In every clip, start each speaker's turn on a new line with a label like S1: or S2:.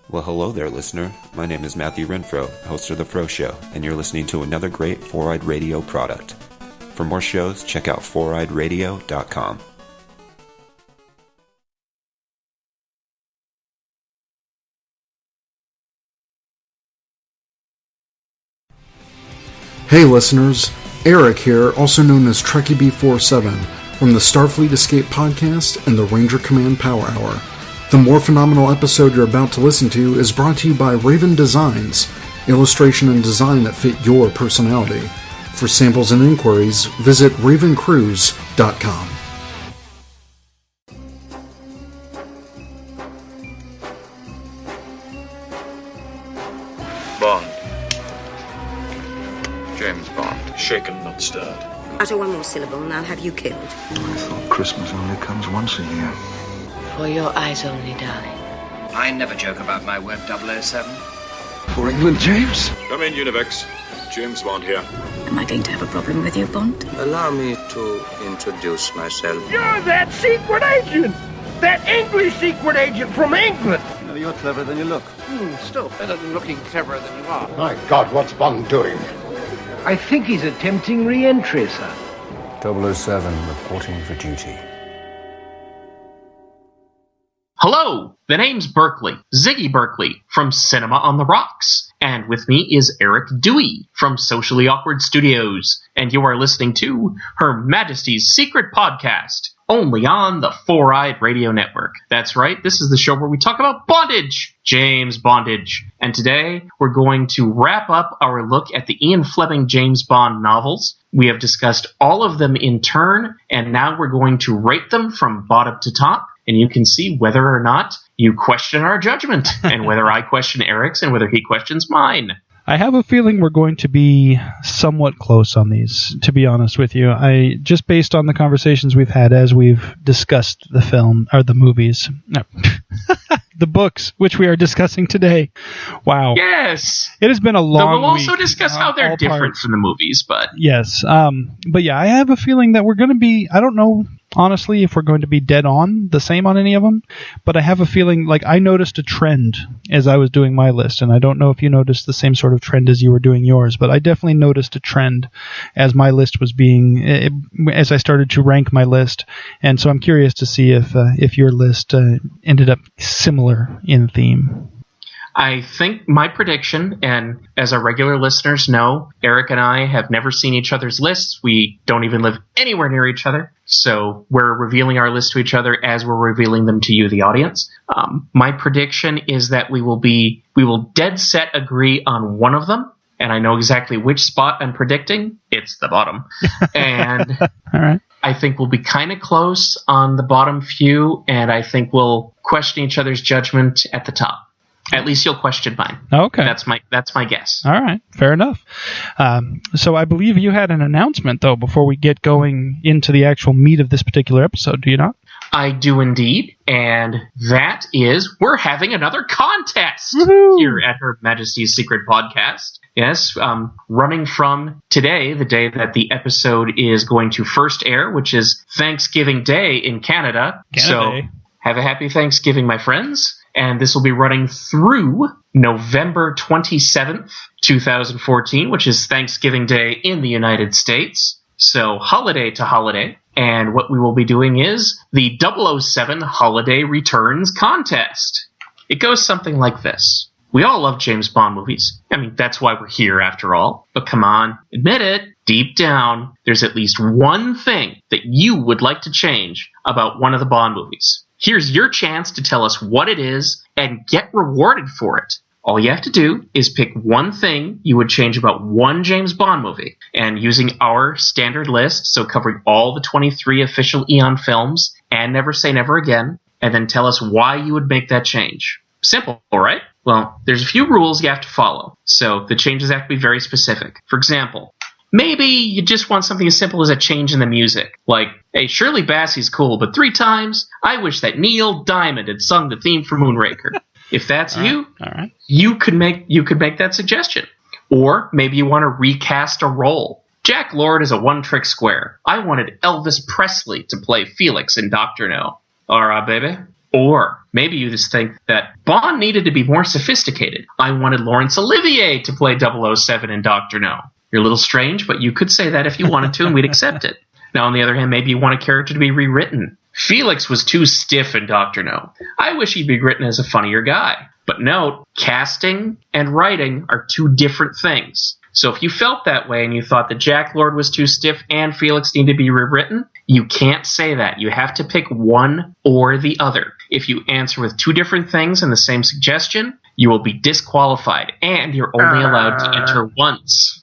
S1: Well, hello there, listener. My name is Matthew Renfro, host of The Fro Show, and you're listening to another great Four-Eyed Radio product. For more shows, check out foureyedradio.com.
S2: Hey listeners, Eric here, also known as Trekkie B47, from the Starfleet Escape Podcast and the Ranger Command Power Hour. The more phenomenal episode you're about to listen to is brought to you by Raven Designs, illustration and design that fit your personality. For samples and inquiries, visit ravencruise.com.
S3: Bond. James Bond.
S4: Shaken, not stirred.
S5: Utter one more syllable and I'll have you killed.
S6: I thought Christmas only comes once a year.
S7: For your eyes only, darling.
S8: I never joke about my word, 007.
S6: For England, James?
S4: Come in, Univex. James Bond here.
S5: Am I going to have a problem with you, Bond?
S8: Allow me to introduce myself.
S9: You're that secret agent! That English secret agent from England!
S6: No, you're cleverer than you look.
S9: Still better than looking cleverer than you are.
S10: My God, what's Bond doing?
S9: I think he's attempting re-entry, sir.
S6: 007 reporting for duty.
S11: Hello, the name's Berkeley, Ziggy Berkeley, from Cinema on the Rocks. And with me is Eric Dewey from Socially Awkward Studios. And you are listening to Her Majesty's Secret Podcast, only on the Four-Eyed Radio Network. That's right, this is the show where we talk about bondage, James Bondage. And today, we're going to wrap up our look at the Ian Fleming James Bond novels. We have discussed all of them in turn, and now we're going to rate them from bottom to top. And you can see whether or not you question our judgment, and whether I question Eric's, and whether he questions mine.
S12: I have a feeling we're going to be somewhat close on these, to be honest with you. Just based on the conversations we've had as we've discussed the film, or the movies. No. The books, which we are discussing today. Wow.
S11: Yes.
S12: It has been a long week.
S11: We'll also discuss how they're different from the movies, but...
S12: Yes. But yeah, I have a feeling that we're going to be... I don't know, honestly, if we're going to be dead on the same on any of them, but I have a feeling, like, I noticed a trend as I was doing my list, and I don't know if you noticed the same sort of trend as you were doing yours, but I definitely noticed a trend as my list was being... as I started to rank my list, and so I'm curious to see if your list ended up similar in theme.
S11: I think my prediction, and as our regular listeners know, Eric and I have never seen each other's lists. We don't even live anywhere near each other. So we're revealing our list to each other as we're revealing them to you, the audience. My prediction is that we will dead set agree on one of them. And I know exactly which spot I'm predicting. It's the bottom. And
S12: all right.
S11: I think we'll be kind of close on the bottom few, and I think we'll question each other's judgment at the top. At least you'll question mine.
S12: Okay.
S11: That's my guess.
S12: All right. Fair enough. So I believe you had an announcement, though, before we get going into the actual meat of this particular episode, do you not?
S11: I do indeed, and that is we're having another contest
S12: Woo-hoo!
S11: Here at Her Majesty's Secret Podcast. Yes, running from today, the day that the episode is going to first air, which is Thanksgiving Day in Canada. So have a happy Thanksgiving, my friends. And this will be running through November 27th, 2014, which is Thanksgiving Day in the United States. So holiday to holiday. And what we will be doing is the 007 Holiday Returns Contest. It goes something like this. We all love James Bond movies. I mean, that's why we're here after all. But come on, admit it. Deep down, there's at least one thing that you would like to change about one of the Bond movies. Here's your chance to tell us what it is and get rewarded for it. All you have to do is pick one thing you would change about one James Bond movie. And using our standard list, so covering all the 23 official Eon films and Never Say Never Again, and then tell us why you would make that change. Simple, right? Well, there's a few rules you have to follow. So the changes have to be very specific. For example, maybe you just want something as simple as a change in the music. Like, hey, Shirley Bassey's cool, but 3 times, I wish that Neil Diamond had sung the theme for Moonraker. If that's you, you could make that suggestion. Or maybe you want to recast a role. Jack Lord is a one-trick square. I wanted Elvis Presley to play Felix in Dr. No. All right, baby. Or maybe you just think that Bond needed to be more sophisticated. I wanted Laurence Olivier to play 007 in Dr. No. You're a little strange, but you could say that if you wanted to, and we'd accept it. Now, on the other hand, maybe you want a character to be rewritten. Felix was too stiff in Dr. No. I wish he'd be written as a funnier guy. But note, casting and writing are two different things. So if you felt that way and you thought that Jack Lord was too stiff and Felix needed to be rewritten, you can't say that. You have to pick one or the other. If you answer with two different things in the same suggestion, you will be disqualified, and you're only allowed to enter once.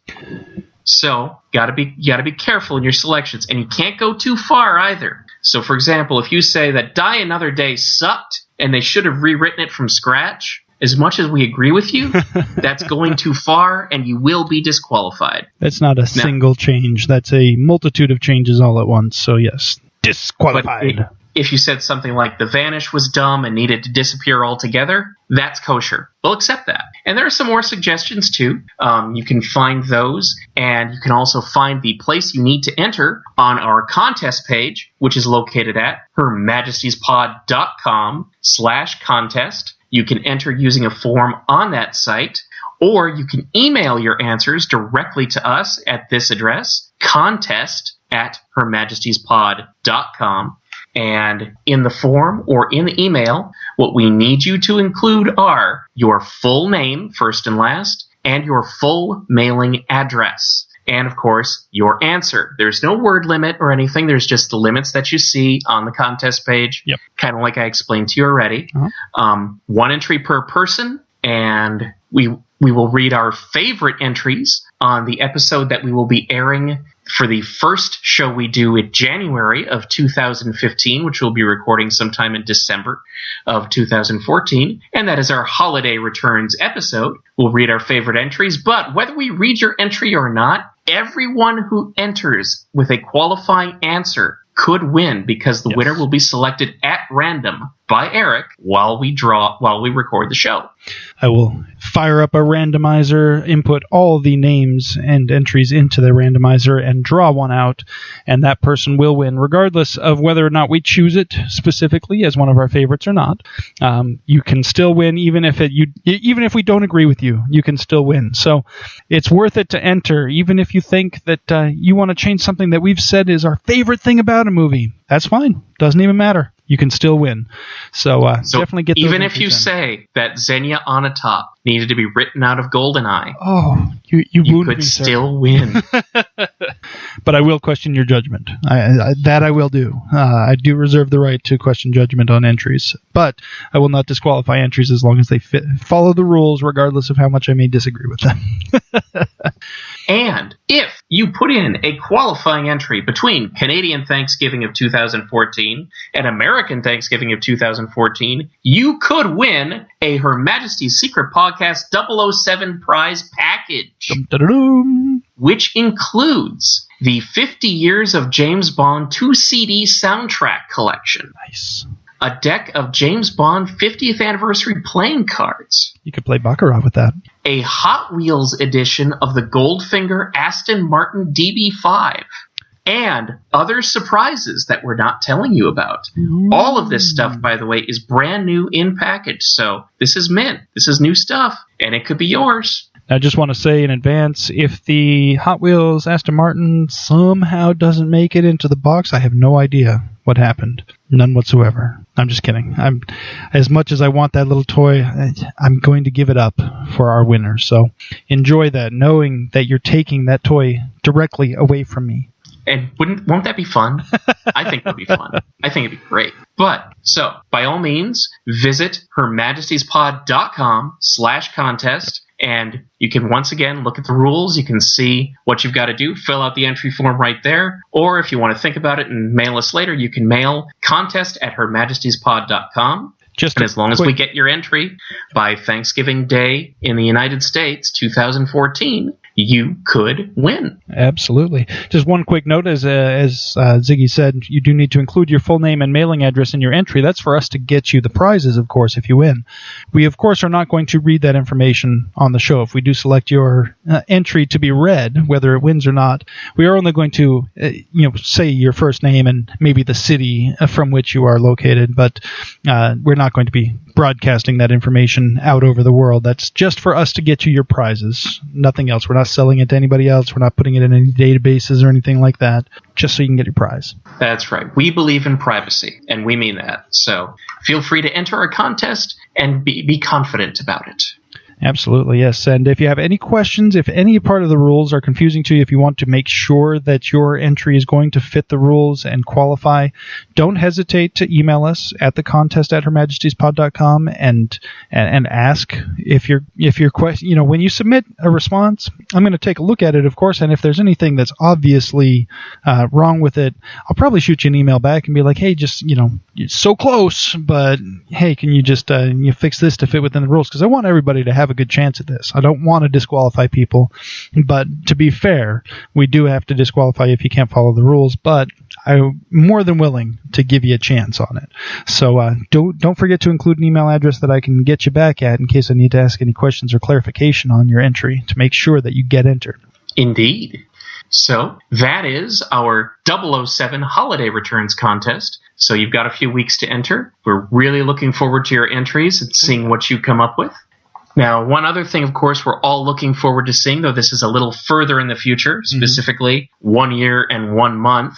S11: So, you gotta be careful in your selections, and you can't go too far either. So, for example, if you say that Die Another Day sucked and they should have rewritten it from scratch, as much as we agree with you, that's going too far, and you will be disqualified.
S12: That's not a single change. That's a multitude of changes all at once. So, yes, disqualified.
S11: But if you said something like The Vanish was dumb and needed to disappear altogether, that's kosher. We'll accept that. And there are some more suggestions, too. You can find those, and you can also find the place you need to enter on our contest page, which is located at hermajestiespod.com/contest. You can enter using a form on that site, or you can email your answers directly to us at this address, contest@hermajestiespod.com. And in the form or in the email, what we need you to include are your full name, first and last, and your full mailing address. And, of course, your answer. There's no word limit or anything. There's just the limits that you see on the contest page, kind of like I explained to you already. One entry per person, and we will read our favorite entries on the episode that we will be airing for the first show we do in January of 2015, which we'll be recording sometime in December of 2014, and that is our Holiday Returns episode. We'll read our favorite entries, but whether we read your entry or not, everyone who enters with a qualifying answer could win, because the winner will be selected at random by Eric while we record the show.
S12: I will fire up a randomizer, input all the names and entries into the randomizer, and draw one out, and that person will win, regardless of whether or not we choose it specifically as one of our favorites or not. You can still win, even if we don't agree with you. You can still win. So it's worth it to enter, even if you think that you want to change something that we've said is our favorite thing about a movie. That's fine. Doesn't even matter. You can still win. So definitely get those.
S11: Even if you say that Xenia Onatopp needed to be written out of GoldenEye,
S12: you
S11: could still win.
S12: But I will question your judgment. I will do. I do reserve the right to question judgment on entries, but I will not disqualify entries as long as they follow the rules, regardless of how much I may disagree with them.
S11: And if you put in a qualifying entry between Canadian Thanksgiving of 2014 and American Thanksgiving of 2014, you could win a Her Majesty's Secret Podcast 007 prize package, which includes the 50 Years of James Bond 2-CD soundtrack collection.
S12: Nice.
S11: A deck of James Bond 50th anniversary playing cards.
S12: You could play Baccarat with that.
S11: A Hot Wheels edition of the Goldfinger Aston Martin DB5. And other surprises that we're not telling you about. All of this stuff, by the way, is brand new in package. So this is mint. This is new stuff. And it could be yours.
S12: I just want to say in advance, if the Hot Wheels Aston Martin somehow doesn't make it into the box, I have no idea what happened. None whatsoever. I'm just kidding. As much as I want that little toy, I'm going to give it up for our winner. So enjoy that, knowing that you're taking that toy directly away from me.
S11: And won't that be fun? I think it would be fun. I think it'd be great. But, so, by all means, visit hermajestiespod.com/contest, and you can once again look at the rules. You can see what you've got to do. Fill out the entry form right there. Or if you want to think about it and mail us later, you can mail contest@hermajestiespod.com. And as long as we get your entry by Thanksgiving Day in the United States, 2014, you could win.
S12: Absolutely. Just one quick note, as Ziggy said, you do need to include your full name and mailing address in your entry. That's for us to get you the prizes, of course, if you win. We, of course, are not going to read that information on the show. If we do select your entry to be read, whether it wins or not, we are only going to say your first name and maybe the city from which you are located, but we're not going to be broadcasting that information out over the world. That's just for us to get you your prizes. Nothing else. We're not selling it to anybody else. We're not putting it in any databases or anything like that. Just so you can get your prize.
S11: That's right. We believe in privacy, and we mean that. So feel free to enter a contest and be confident about it.
S12: Absolutely, yes. And if you have any questions, if any part of the rules are confusing to you, if you want to make sure that your entry is going to fit the rules and qualify, don't hesitate to email us at thecontest@hermajestiespod.com and ask if your question, when you submit a response, I'm going to take a look at it, of course, and if there's anything that's obviously wrong with it, I'll probably shoot you an email back and be like, hey, just, it's so close, but hey, can you just you fix this to fit within the rules? Because I want everybody to have a good chance at this. I don't want to disqualify people, but to be fair, we do have to disqualify you if you can't follow the rules, but I'm more than willing to give you a chance on it. So don't forget to include an email address that I can get you back at in case I need to ask any questions or clarification on your entry to make sure that you get entered.
S11: Indeed. So that is our 007 Holiday Returns contest. So you've got a few weeks to enter. We're really looking forward to your entries and seeing what you come up with. Now, one other thing, of course, we're all looking forward to seeing, though this is a little further in the future, specifically 1 year and 1 month,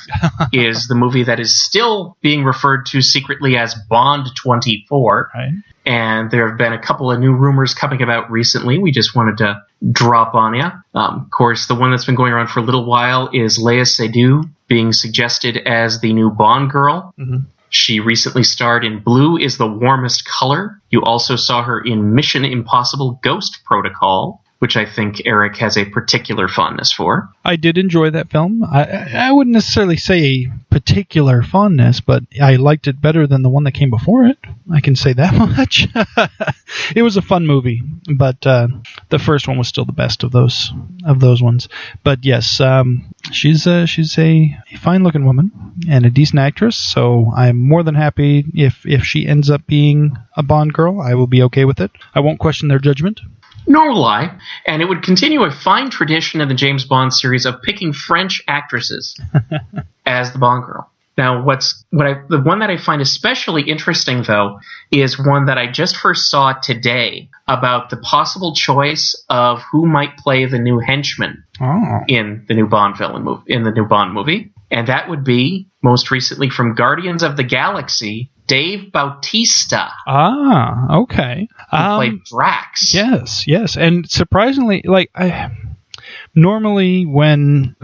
S11: is the movie that is still being referred to secretly as Bond 24.
S12: Right.
S11: And there have been a couple of new rumors coming about recently. We just wanted to drop on you. Of course, the one that's been going around for a little while is Léa Seydoux being suggested as the new Bond girl. Mm-hmm. She recently starred in Blue is the Warmest Color. You also saw her in Mission Impossible Ghost Protocol, which I think Eric has a particular fondness for.
S12: I did enjoy that film. I wouldn't necessarily say a particular fondness, but I liked it better than the one that came before it. I can say that much. It was a fun movie, but the first one was still the best of those ones. But yes, she's a fine-looking woman and a decent actress, so I'm more than happy if she ends up being a Bond girl. I will be okay with it. I won't question their judgment.
S11: Nor will I, and it would continue a fine tradition in the James Bond series of picking French actresses as the Bond girl. Now, the one that I find especially interesting, though, is one that I just first saw today about the possible choice of who might play the new henchman in the new Bond movie, and that would be most recently from Guardians of the Galaxy, Dave Bautista.
S12: Ah, okay.
S11: Who played Drax.
S12: Yes. And surprisingly, normally when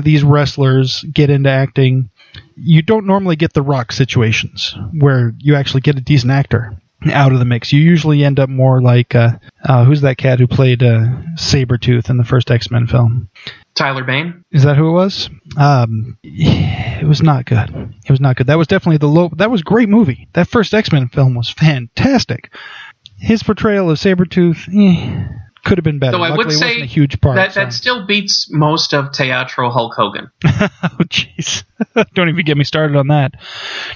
S12: these wrestlers get into acting, you don't normally get the Rock situations where you actually get a decent actor out of the mix. You usually end up more like, who's that cat who played Sabretooth in the first X-Men film?
S11: Tyler Bane?
S12: Is that who it was? It was not good. That was definitely that was a great movie. That first X-Men film was fantastic. His portrayal of Sabretooth, could have been better.
S11: So I would say
S12: it wasn't a huge part,
S11: that still beats most of Teatro Hulk Hogan.
S12: Oh, jeez. Don't even get me started on that.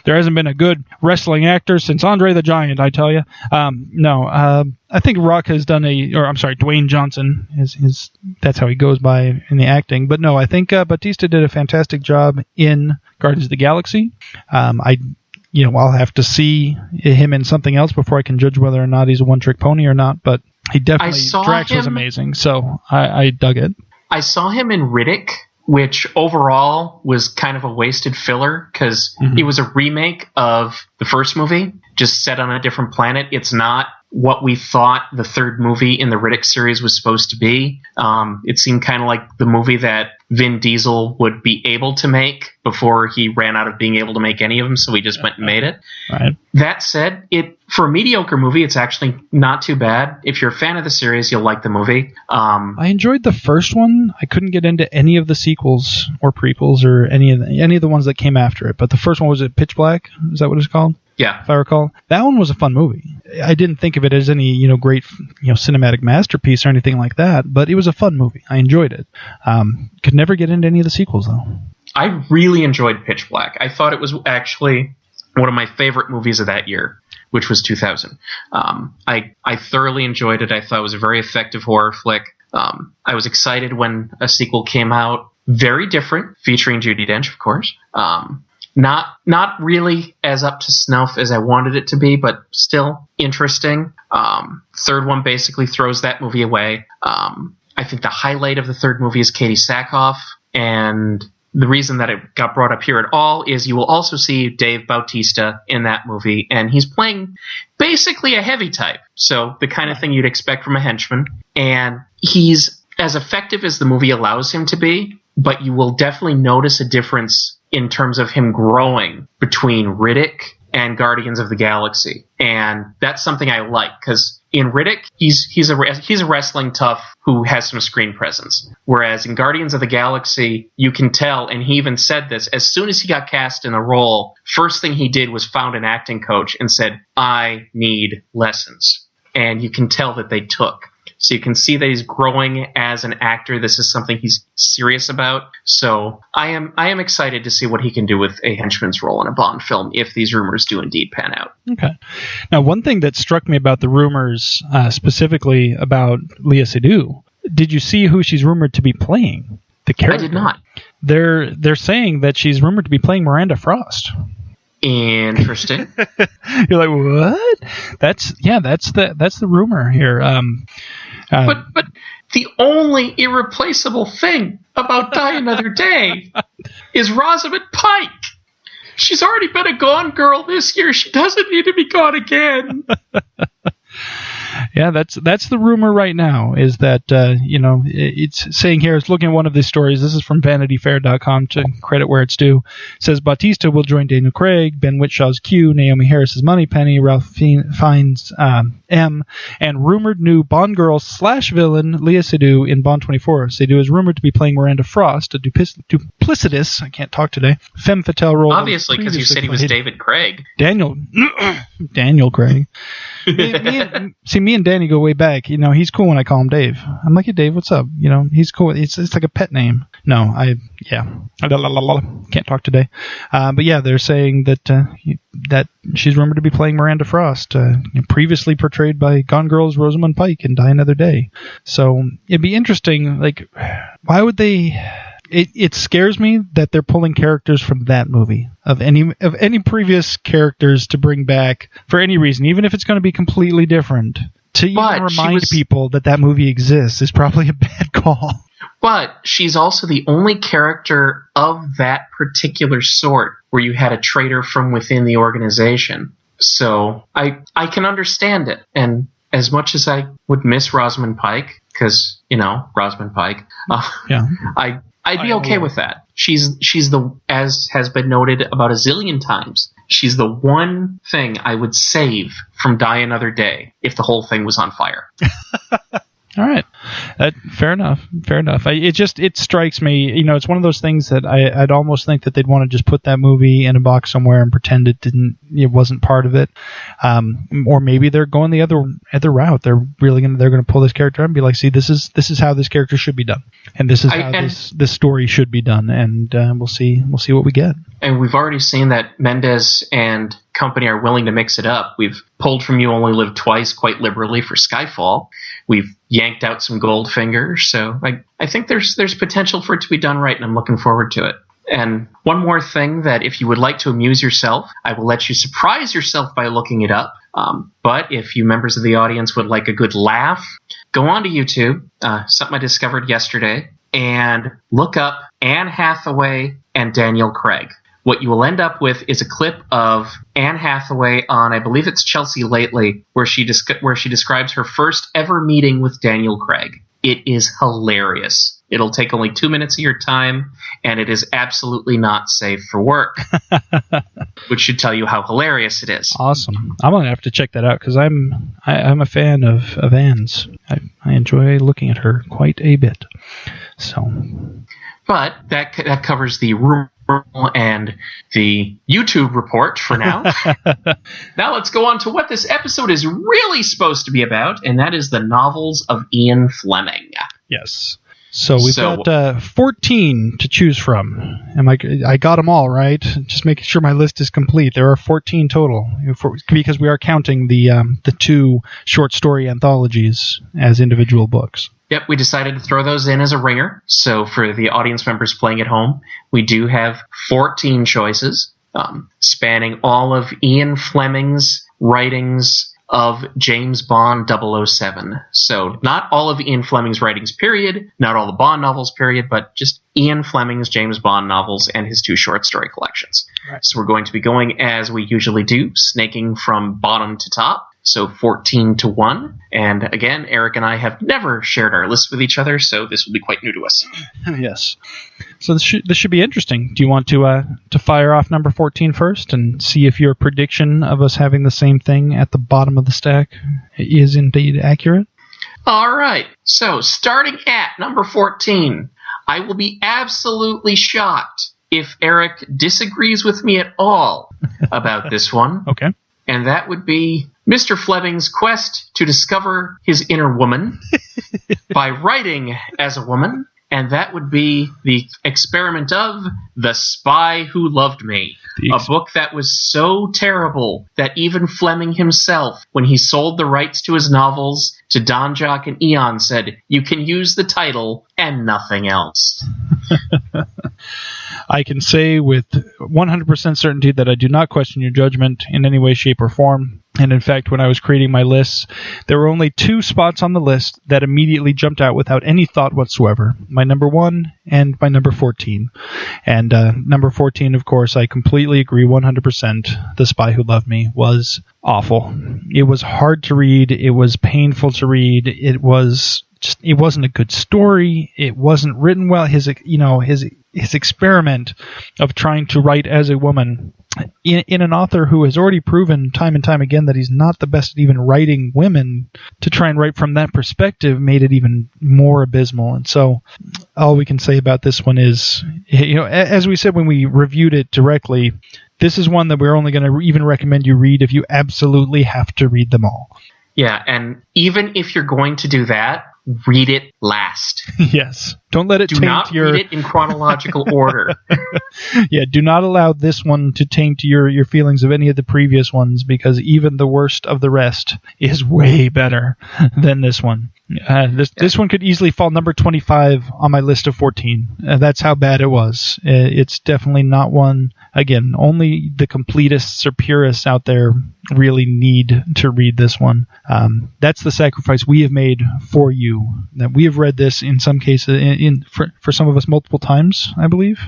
S12: There hasn't been a good wrestling actor since Andre the Giant, I tell you. I think Rock has done Dwayne Johnson is that's how he goes by in the acting. But no, I think Batista did a fantastic job in Guardians of the Galaxy. I'll have to see him in something else before I can judge whether or not he's a one-trick pony or not, but he definitely, Drax was amazing, so I dug it.
S11: I saw him in Riddick, which overall was kind of a wasted filler, because it was a remake of the first movie, just set on a different planet. It's not what we thought the third movie in the Riddick series was supposed to be. It seemed kind of like the movie that Vin Diesel would be able to make before he ran out of being able to make any of them, so he just went and made it.
S12: Right.
S11: That said, for a mediocre movie, it's actually not too bad. If you're a fan of the series, you'll like the movie.
S12: I enjoyed the first one. I couldn't get into any of the sequels or prequels or any of the ones that came after it, but the first one, was it Pitch Black? Is that what it's called?
S11: Yeah.
S12: if I recall. That one was a fun movie. I didn't think of it as any, great, cinematic masterpiece or anything like that, but it was a fun movie. I enjoyed it. Could never get into any of the sequels, though.
S11: I really enjoyed Pitch Black. I thought it was actually one of my favorite movies of that year, which was 2000. I thoroughly enjoyed it. I thought it was a very effective horror flick. I was excited when a sequel came out. Very different, featuring Judi Dench, of course. Not really as up to snuff as I wanted it to be, but still interesting. Third one basically throws that movie away. I think the highlight of the third movie is Katie Sackhoff, and the reason that it got brought up here at all is you will also see Dave Bautista in that movie, and he's playing basically a heavy type, so the kind of thing you'd expect from a henchman, and he's as effective as the movie allows him to be, but you will definitely notice a difference in terms of him growing between Riddick and Guardians of the Galaxy. And that's something I like, because in Riddick, he's a wrestling tough who has some screen presence. Whereas in Guardians of the Galaxy, you can tell, and he even said this, as soon as he got cast in the role, first thing he did was found an acting coach and said, I need lessons. And you can tell that they took. So you can see that he's growing as an actor. This is something he's serious about. So I am excited to see what he can do with a henchman's role in a Bond film if these rumors do indeed pan out. Okay.
S12: Now, one thing that struck me about the rumors, specifically about Léa Seydoux, did you see who she's rumored to be playing? The character?
S11: I did not.
S12: They're saying that she's rumored to be playing Miranda Frost.
S11: Interesting.
S12: You're like, what? That's the rumor here.
S11: But the only irreplaceable thing about Die Another Day is Rosamund Pike. She's already been a Gone Girl this year. She doesn't need to be gone again.
S12: Yeah, that's the rumor right now, is that, it's saying here, it's looking at one of these stories. This is from VanityFair.com, to credit where it's due. It says Bautista will join Daniel Craig, Ben Whisshaw's Q, Naomi Harris's Moneypenny, Ralph Fiennes' M, and rumored new Bond girl / villain Léa Seydoux in Bond 24. Seydoux is rumored to be playing Miranda Frost, a duplicitous, I can't talk today, femme fatale role.
S11: Obviously, because you said he was David Craig.
S12: Daniel Craig. Me and Danny go way back. He's cool when I call him Dave. I'm like, hey, Dave, what's up? He's cool. It's like a pet name. No, can't talk today. But yeah, they're saying that she's rumored to be playing Miranda Frost, previously portrayed by Gone Girl's Rosamund Pike in Die Another Day. So it'd be interesting. Like, why would they? It scares me that they're pulling characters from that movie, of any previous characters, to bring back for any reason, even if it's going to be completely different. To even remind people that movie exists is probably a bad call.
S11: But she's also the only character of that particular sort where you had a traitor from within the organization. So I can understand it. And as much as I would miss Rosamund Pike, because, Rosamund Pike, I'd be okay with that. She's the, as has been noted about a zillion times, she's the one thing I would save from Die Another Day if the whole thing was on fire.
S12: All right. Fair enough. It strikes me, it's one of those things that I'd almost think that they'd want to just put that movie in a box somewhere and pretend it wasn't part of it. Or maybe they're going the other route. They're going to pull this character up and be like, see, this is how this character should be done. And this is how this story should be done. And we'll see what we get.
S11: And we've already seen that Mendes and company are willing to mix it up. We've pulled from You Only Live Twice quite liberally for Skyfall. We've yanked out some Goldfinger. So I think there's potential for it to be done right, and I'm looking forward to it. And one more thing, that if you would like to amuse yourself, I will let you surprise yourself by looking it up. But if you members of the audience would like a good laugh, go on to YouTube, something I discovered yesterday, and look up Anne Hathaway and Daniel Craig. What you will end up with is a clip of Anne Hathaway on, I believe it's Chelsea Lately, where she describes her first ever meeting with Daniel Craig. It is hilarious. It'll take only 2 minutes of your time, and it is absolutely not safe for work, which should tell you how hilarious it is.
S12: Awesome. I'm going to have to check that out, because I'm a fan of Anne's. I enjoy looking at her quite a bit. So,
S11: but that covers the rumor and the YouTube report for now. Now let's go on to what this episode is really supposed to be about, and that is the novels of Ian Fleming.
S12: Yes. So we've got 14 to choose from. I got them all, right? Just making sure my list is complete. There are 14 total, because we are counting the 2 short story anthologies as individual books.
S11: Yep, we decided to throw those in as a ringer. So for the audience members playing at home, we do have 14 choices, spanning all of Ian Fleming's writings of James Bond 007. So not all of Ian Fleming's writings, period, not all the Bond novels, period, but just Ian Fleming's James Bond novels and his 2 short story collections. Right. So we're going to be going as we usually do, snaking from bottom to top. So 14 to 1. And again, Eric and I have never shared our lists with each other, so this will be quite new to us.
S12: Yes. So this should be interesting. Do you want to fire off number 14 first and see if your prediction of us having the same thing at the bottom of the stack is indeed accurate?
S11: All right. So starting at number 14, I will be absolutely shocked if Eric disagrees with me at all about this one.
S12: Okay.
S11: And that would be Mr. Fleming's quest to discover his inner woman by writing as a woman, and that would be the experiment of The Spy Who Loved Me, a book that was so terrible that even Fleming himself, when he sold the rights to his novels to Don Jock and Eon, said, "You can use the title and nothing else."
S12: I can say with 100% certainty that I do not question your judgment in any way, shape, or form. And in fact, when I was creating my lists, there were only 2 spots on the list that immediately jumped out without any thought whatsoever. My number 1 and my number 14. And number 14, of course, I completely agree 100%. The Spy Who Loved Me was awful. It was hard to read. It was painful to read. It wasn't a good story. It wasn't written well. His experiment of trying to write as a woman in an author who has already proven time and time again that he's not the best at even writing women, to try and write from that perspective made it even more abysmal. And so all we can say about this one is, as we said when we reviewed it directly, this is one that we're only going to even recommend you read if you absolutely have to read them all.
S11: Yeah, and even if you're going to do that, read it last.
S12: Yes. Don't let it
S11: taint your... Do not read it in chronological order.
S12: Yeah, do not allow this one to taint your feelings of any of the previous ones, because even the worst of the rest is way better than this one. This one could easily fall number 25 on my list of 14. That's how bad it was. It's definitely not one, again, only the completists or purists out there really need to read this one. That's the sacrifice we have made for you. That we have read this in some cases, for some of us multiple times, I believe.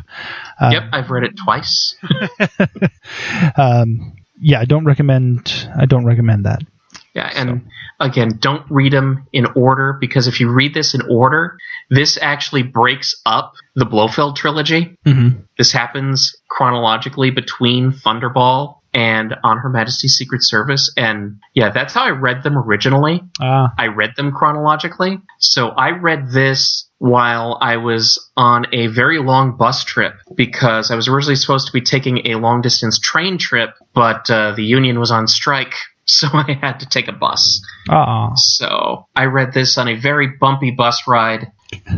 S11: Yep, I've read it twice.
S12: Yeah, I don't recommend that.
S11: Yeah, and again, don't read them in order, because if you read this in order, this actually breaks up the Blofeld trilogy.
S12: Mm-hmm.
S11: This happens chronologically between Thunderball and On Her Majesty's Secret Service. And yeah, that's how I read them originally. I read them chronologically. So I read this while I was on a very long bus trip, because I was originally supposed to be taking a long-distance train trip, but the union was on strike, so I had to take a bus. So I read this on a very bumpy bus ride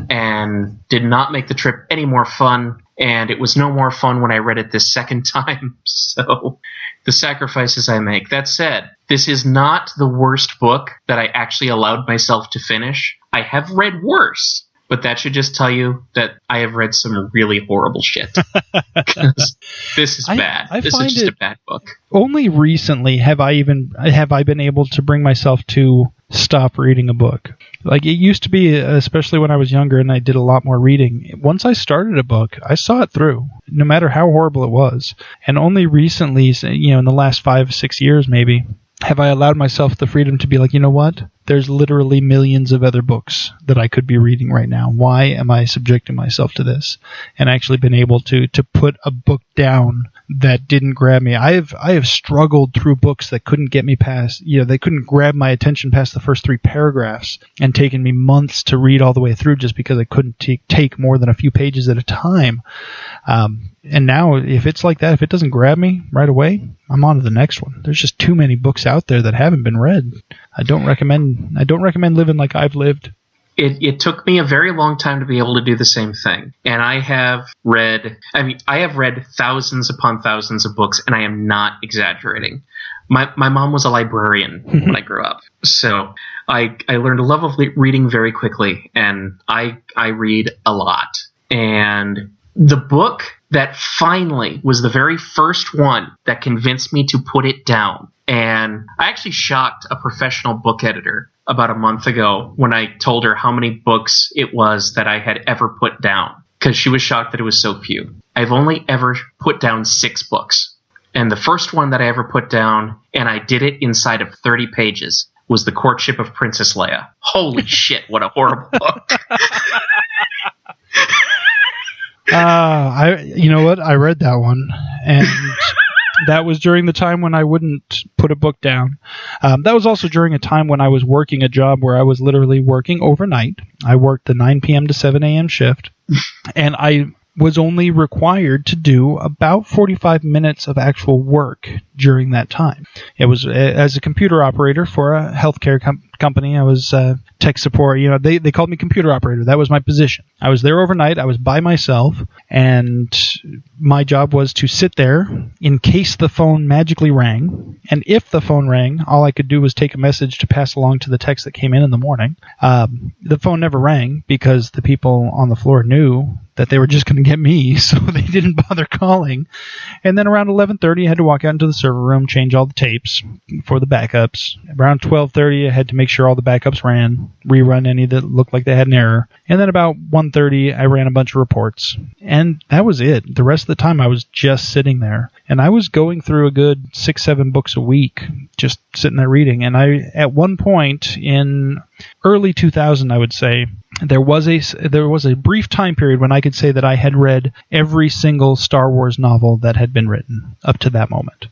S11: and did not make the trip any more fun, and it was no more fun when I read it this second time. So the sacrifices I make. That said, this is not the worst book that I actually allowed myself to finish. I have read worse, but that should just tell you that I have read some really horrible shit. Because this is bad. This is just a bad book.
S12: Only recently have I been able to bring myself to stop reading a book. Like, it used to be, especially when I was younger and I did a lot more reading, once I started a book, I saw it through, no matter how horrible it was. And only recently, in the last 5-6 years maybe, have I allowed myself the freedom to be like, you know what? There's literally millions of other books that I could be reading right now. Why am I subjecting myself to this? And actually been able to put a book down that didn't grab me. I have struggled through books that couldn't get me past, they couldn't grab my attention past the first 3 paragraphs, and taken me months to read all the way through just because I couldn't take more than a few pages at a time. And now, if it's like that, if it doesn't grab me right away, I'm on to the next one. There's just too many books out there that haven't been read. I don't recommend living like I've lived.
S11: It took me a very long time to be able to do the same thing. And I have read thousands upon thousands of books, and I am not exaggerating. My mom was a librarian when I grew up. So I learned a love of reading very quickly, and I read a lot. And the book that finally was the very first one that convinced me to put it down. And I actually shocked a professional book editor about a month ago when I told her how many books it was that I had ever put down, because she was shocked that it was so few. I've only ever put down 6 books. And the first one that I ever put down, and I did it inside of 30 pages, was The Courtship of Princess Leia. Holy shit, what a horrible book.
S12: You know what? I read that one, and that was during the time when I wouldn't put a book down. That was also during a time when I was working a job where I was literally working overnight. I worked the 9 p.m. to 7 a.m. shift, and I was only required to do about 45 minutes of actual work during that time. It was as a computer operator for a healthcare company. I was tech support. They called me computer operator. That was my position. I was there overnight. I was by myself, and my job was to sit there in case the phone magically rang. And if the phone rang, all I could do was take a message to pass along to the techs that came in the morning. The phone never rang because the people on the floor knew that they were just going to get me, so they didn't bother calling. And then around 11:30, I had to walk out into the server room, change all the tapes for the backups. Around 12:30, I had to make sure all the backups ran, rerun any that looked like they had an error. And then about 1:30, I ran a bunch of reports. And that was it. The rest of the time, I was just sitting there. And I was going through a good 6-7 books a week, just sitting there reading. And at one point in early 2000, I would say, there was a brief time period when I could say that I had read every single Star Wars novel that had been written up to that moment.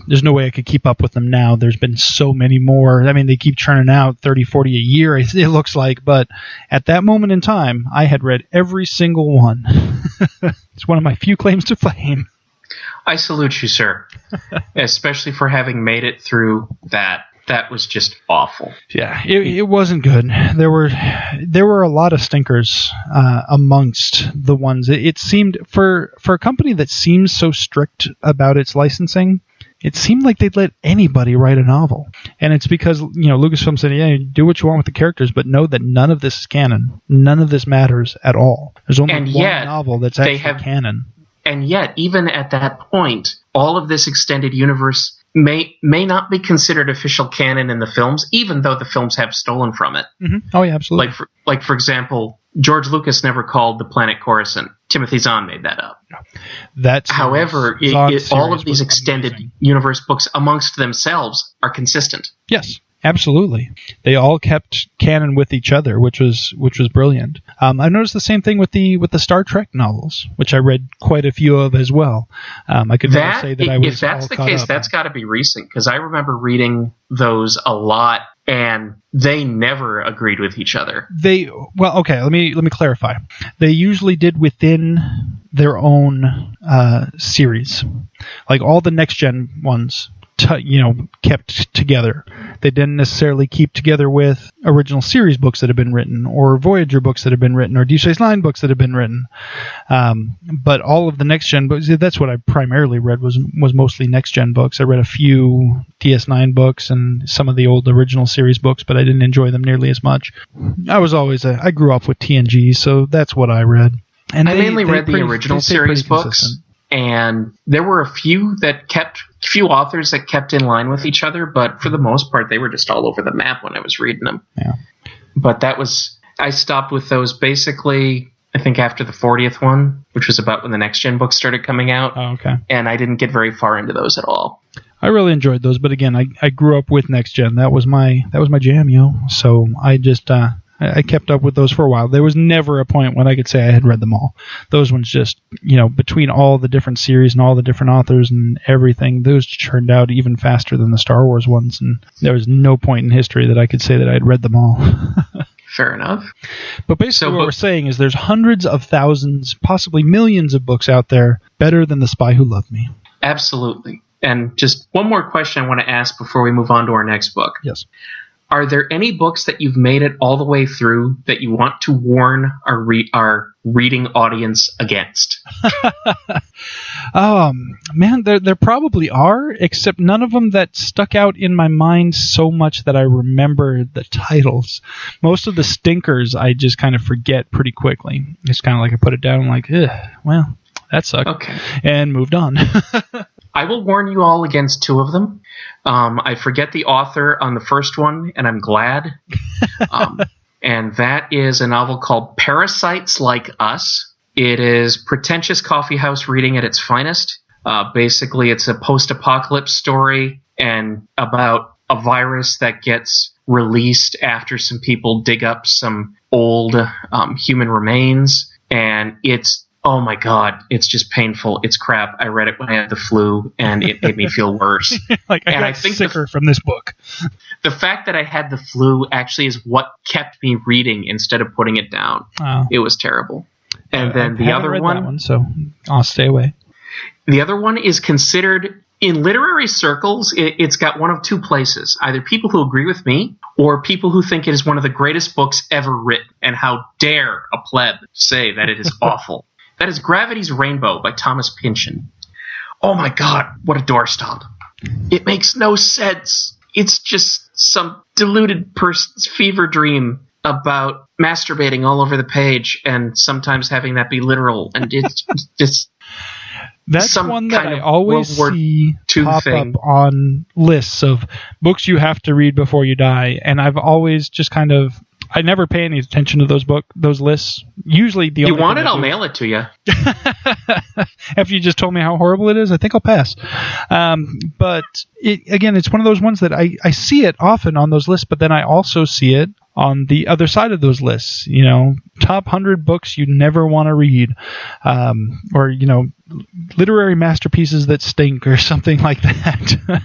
S12: There's no way I could keep up with them now. There's been so many more. I mean, they keep churning out 30, 40 a year, it looks like. But at that moment in time, I had read every single one. It's one of my few claims to fame.
S11: I salute you, sir, especially for having made it through that. That was just awful.
S12: Yeah, it wasn't good. There were a lot of stinkers amongst the ones. It seemed for a company that seems so strict about its licensing, it seemed like they'd let anybody write a novel. And it's because Lucasfilm said, "Yeah, do what you want with the characters, but know that none of this is canon. None of this matters at all. There's only one novel that's actually canon."
S11: And yet, even at that point, all of this extended universe may not be considered official canon in the films, even though the films have stolen from it.
S12: Mm-hmm. Oh, yeah, absolutely.
S11: For example, George Lucas never called the planet Coruscant. Timothy Zahn made that up. However, all of these extended universe books amongst themselves are consistent.
S12: Yes. Absolutely. They all kept canon with each other, which was brilliant. I noticed the same thing with the Star Trek novels, which I read quite a few of as well. I could never say that I was.
S11: If that's the case, that's got to be recent, because I remember reading those a lot, and they never agreed with each other.
S12: Okay. Let me clarify. They usually did within their own series, like all the next gen ones. Kept together. They didn't necessarily keep together with original series books that have been written, or Voyager books that have been written, or Deep Space Nine books that have been written. But all of the next gen books, that's what I primarily read, was mostly next gen books. I read a few DS9 books and some of the old original series books, but I didn't enjoy them nearly as much. I grew up with TNG, so that's what I read. And
S11: I mainly read the original series books. And there were a few authors that kept in line with each other, but for the most part, they were just all over the map when I was reading them.
S12: Yeah.
S11: But I stopped with those basically I think after the 40th one, which was about when the Next Gen books started coming out.
S12: Oh, okay.
S11: And I didn't get very far into those at all.
S12: I really enjoyed those, but again, I grew up with Next Gen. That was my jam, So I just I kept up with those for a while. There was never a point when I could say I had read them all. Those ones just, between all the different series and all the different authors and everything, those churned out even faster than the Star Wars ones, and there was no point in history that I could say that I had read them all.
S11: Fair enough.
S12: But basically what we're saying is there's hundreds of thousands, possibly millions of books out there better than The Spy Who Loved Me.
S11: Absolutely. And just one more question I want to ask before we move on to our next book.
S12: Yes.
S11: Are there any books that you've made it all the way through that you want to warn our reading audience against?
S12: Man, there probably are, except none of them that stuck out in my mind so much that I remember the titles. Most of the stinkers I just kind of forget pretty quickly. It's kind of like I put it down and like, well, that sucked.
S11: Okay.
S12: And moved on.
S11: I will warn you all against two of them. I forget the author on the first one, and I'm glad. And that is a novel called Parasites Like Us. It is pretentious coffeehouse reading at its finest. Basically, it's a post-apocalypse story and about a virus that gets released after some people dig up some old human remains. And it's, oh my God, it's just painful. It's crap. I read it when I had the flu, and it made me feel worse.
S12: Like, I think sicker from this book.
S11: The fact that I had the flu actually is what kept me reading instead of putting it down.
S12: Oh.
S11: It was terrible. And then the other one,
S12: so I'll stay away.
S11: The other one is considered, in literary circles, it's got one of two places. Either people who agree with me or people who think it is one of the greatest books ever written. And how dare a pleb say that it is awful. That is Gravity's Rainbow by Thomas Pynchon. Oh my God, what a doorstop. It makes no sense. It's just some deluded person's fever dream about masturbating all over the page and sometimes having that be literal. And it's just...
S12: That's one that I always see pop up on lists of books you have to read before you die. And I've always just kind of... I never pay any attention to those lists. Usually the only...
S11: You want it, I'll mail it to you.
S12: After you just told me how horrible it is, I think I'll pass. But it's one of those ones that I see it often on those lists, but then I also see it on the other side of those lists. Top 100 books you never want to read, or literary masterpieces that stink, or something like that.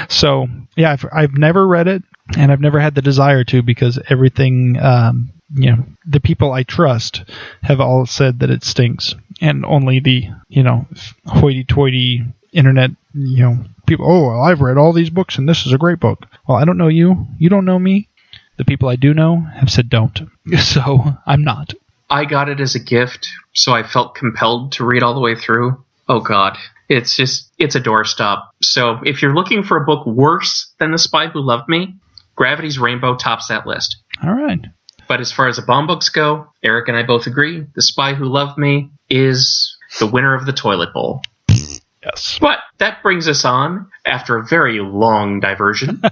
S12: So yeah, I've never read it, and I've never had the desire to, because everything, the people I trust have all said that it stinks, and only the hoity-toity internet people. Oh, well, I've read all these books and this is a great book. Well, I don't know you. You don't know me. The people I do know have said don't. So I'm not.
S11: I got it as a gift, so I felt compelled to read all the way through. Oh God. It's a doorstop. So if you're looking for a book worse than The Spy Who Loved Me, Gravity's Rainbow tops that list.
S12: All right.
S11: But as far as the bomb books go, Eric and I both agree The Spy Who Loved Me is the winner of the toilet bowl.
S12: Yes.
S11: But that brings us on, after a very long diversion,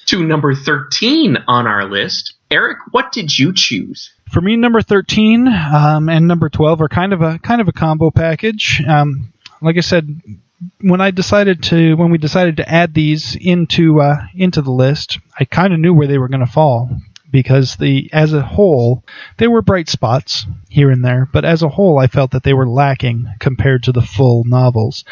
S11: to number 13 on our list. Eric, what did you choose?
S12: For me, number 13 and number 12 are kind of a combo package. Like I said, when we decided to add these into the list, I kind of knew where they were going to fall, because as a whole, they were bright spots here and there, but as a whole, I felt that they were lacking compared to the full novels.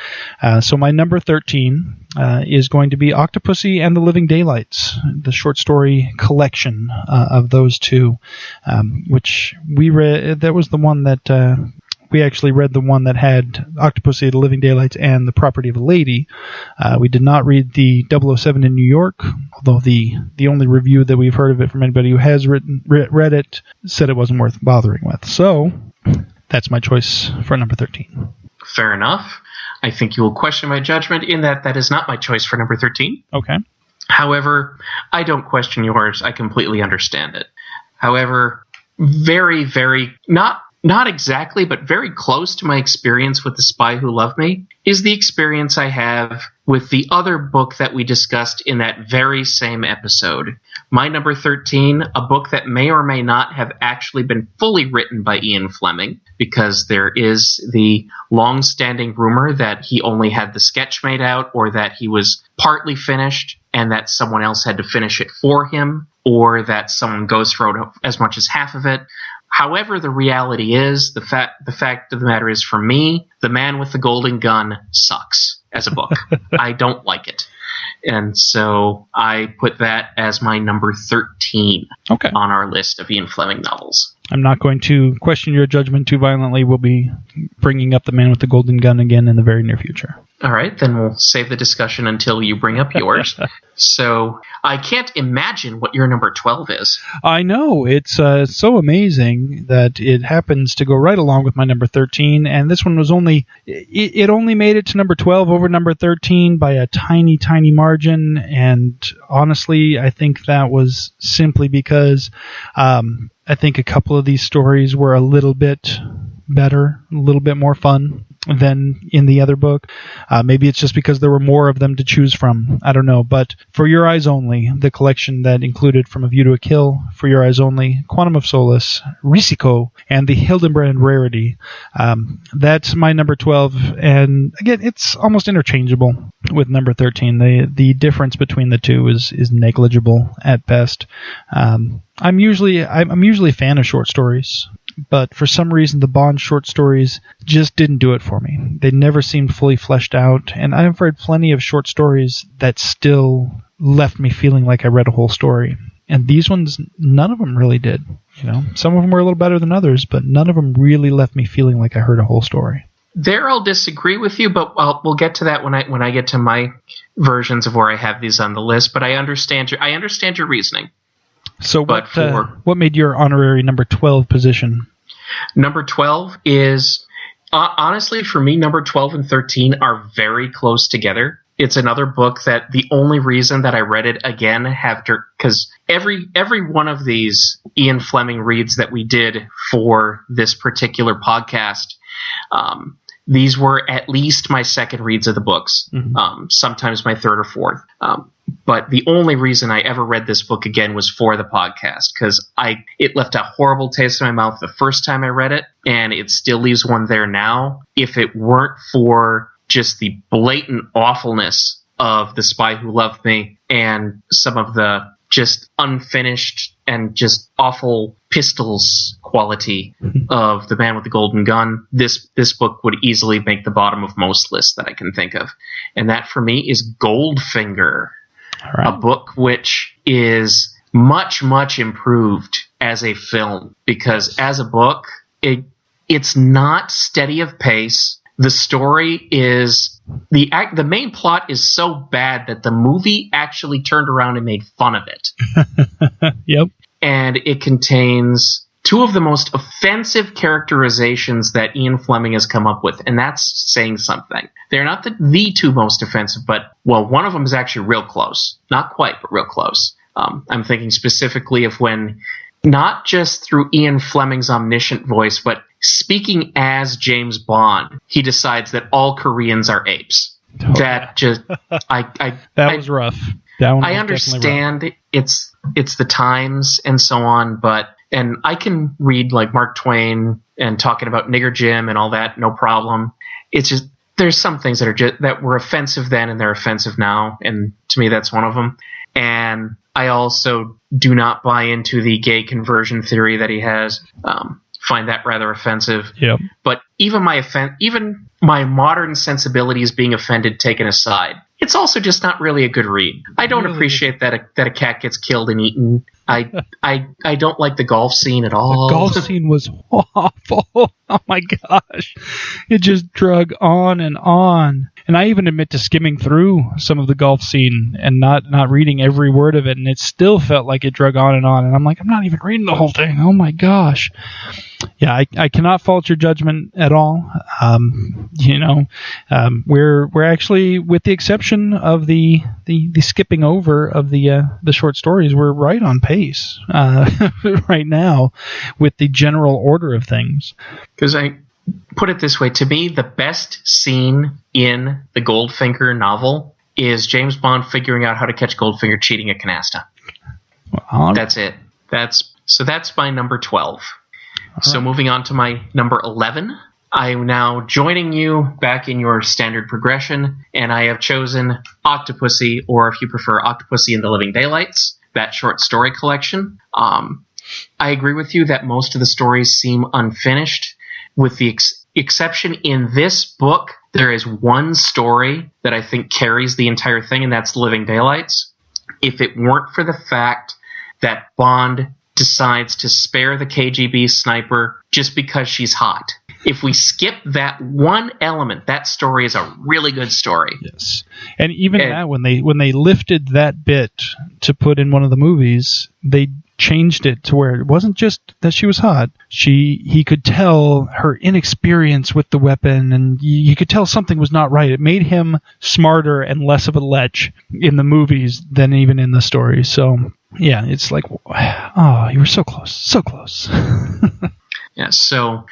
S12: So my number 13 is going to be Octopussy and the Living Daylights, the short story collection of those two, which we read. That was the one that we actually read, the one that had Octopussy, the Living Daylights, and The Property of a Lady. We did not read the 007 in New York, although the only review that we've heard of it from anybody who has read it said it wasn't worth bothering with. So that's my choice for number 13.
S11: Fair enough. I think you will question my judgment in that is not my choice for number 13.
S12: Okay.
S11: However, I don't question yours. I completely understand it. However, very, very, not not exactly, but very close to my experience with The Spy Who Loved Me, is the experience I have with the other book that we discussed in that very same episode. My number 13, a book that may or may not have actually been fully written by Ian Fleming, because there is the long-standing rumor that he only had the sketch made out, or that he was partly finished and that someone else had to finish it for him, or that someone ghost wrote as much as half of it. However, the reality is, the fact of the matter is, for me, The Man with the Golden Gun sucks as a book. I don't like it. And so I put that as my number 13 on our list of Ian Fleming novels.
S12: I'm not going to question your judgment too violently. We'll be bringing up The Man with the Golden Gun again in the very near future.
S11: All right, then we'll save the discussion until you bring up yours. So I can't imagine what your number 12 is.
S12: I know. It's so amazing that it happens to go right along with my number 13. And this one was only made it to number 12 over number 13 by a tiny, tiny margin. And honestly, I think that was simply because I think a couple of these stories were a little bit better, a little bit more fun than in the other book. Maybe it's just because there were more of them to choose from. I don't know. But For Your Eyes Only, the collection that included From a View to a Kill, For Your Eyes Only, Quantum of Solace, Risico, and the Hildenbrand Rarity, that's my number 12. And again, it's almost interchangeable with number 13. The difference between the two is negligible at best. I'm usually a fan of short stories, but for some reason the Bond short stories just didn't do it for me. They never seemed fully fleshed out, and I've read plenty of short stories that still left me feeling like I read a whole story. And these ones, none of them really did. You know, some of them were a little better than others, but none of them really left me feeling like I heard a whole story.
S11: There, I'll disagree with you, but we'll get to that when I get to my versions of where I have these on the list. But I understand your reasoning.
S12: So what made your honorary number 12 position?
S11: Number 12 is, honestly, for me, number 12 and 13 are very close together. It's another book that the only reason that I read it again because every one of these Ian Fleming reads that we did for this particular podcast, these were at least my second reads of the books, sometimes my third or fourth. But the only reason I ever read this book again was for the podcast, because it left a horrible taste in my mouth the first time I read it, and it still leaves one there now. If it weren't for just the blatant awfulness of The Spy Who Loved Me and some of the just unfinished and just awful pistols quality of The Man with the Golden Gun, this book would easily make the bottom of most lists that I can think of. And that for me is Goldfinger, a book which is much, much improved as a film, because as a book, it's not steady of pace. The story is the main plot is so bad that the movie actually turned around and made fun of it.
S12: Yep.
S11: And it contains two of the most offensive characterizations that Ian Fleming has come up with, and that's saying something. They're not the two most offensive, but, well, one of them is actually real close. Not quite, but real close. I'm thinking specifically of when, not just through Ian Fleming's omniscient voice, but speaking as James Bond, he decides that all Koreans are apes.
S12: Oh,
S11: that just,
S12: that was rough. That one was
S11: I understand it's the times and so on, and I can read like Mark Twain and talking about Nigger Jim and all that, no problem. It's just, there's some things that were offensive then and they're offensive now, and to me that's one of them. And I also do not buy into the gay conversion theory that he has. Find that rather offensive.
S12: Yep.
S11: But even my modern sensibilities being offended taken aside, it's also just not really a good read. I don't appreciate that a cat gets killed and eaten. I don't like the golf scene at all.
S12: The golf scene was awful. Oh my gosh. It just drug on and on. And I even admit to skimming through some of the golf scene and not reading every word of it, and it still felt like it drug on. And I'm like, I'm not even reading the whole thing. Oh my gosh. Yeah, I cannot fault your judgment at all. We're actually, with the exception of the skipping over of the short stories, we're right on pace pace right now with the general order of things.
S11: Because I put it this way, to me, the best scene in the Goldfinger novel is James Bond figuring out how to catch Goldfinger cheating at canasta.
S12: Well,
S11: that's it. That's my number 12. So moving on to my number 11, I'm now joining you back in your standard progression, and I have chosen Octopussy, or if you prefer, Octopussy in the Living Daylights, that short story collection. I agree with you that most of the stories seem unfinished, with the exception in this book. There is one story that I think carries the entire thing, and that's Living Daylights. If it weren't for the fact that Bond decides to spare the KGB sniper just because she's hot. If we skip that one element, that story is a really good story.
S12: Yes. And even that, when they lifted that bit to put in one of the movies, they changed it to where it wasn't just that she was hot. He could tell her inexperience with the weapon, and you could tell something was not right. It made him smarter and less of a lech in the movies than even in the story. So yeah, it's like, oh, you were so close, so close.
S11: Yeah, so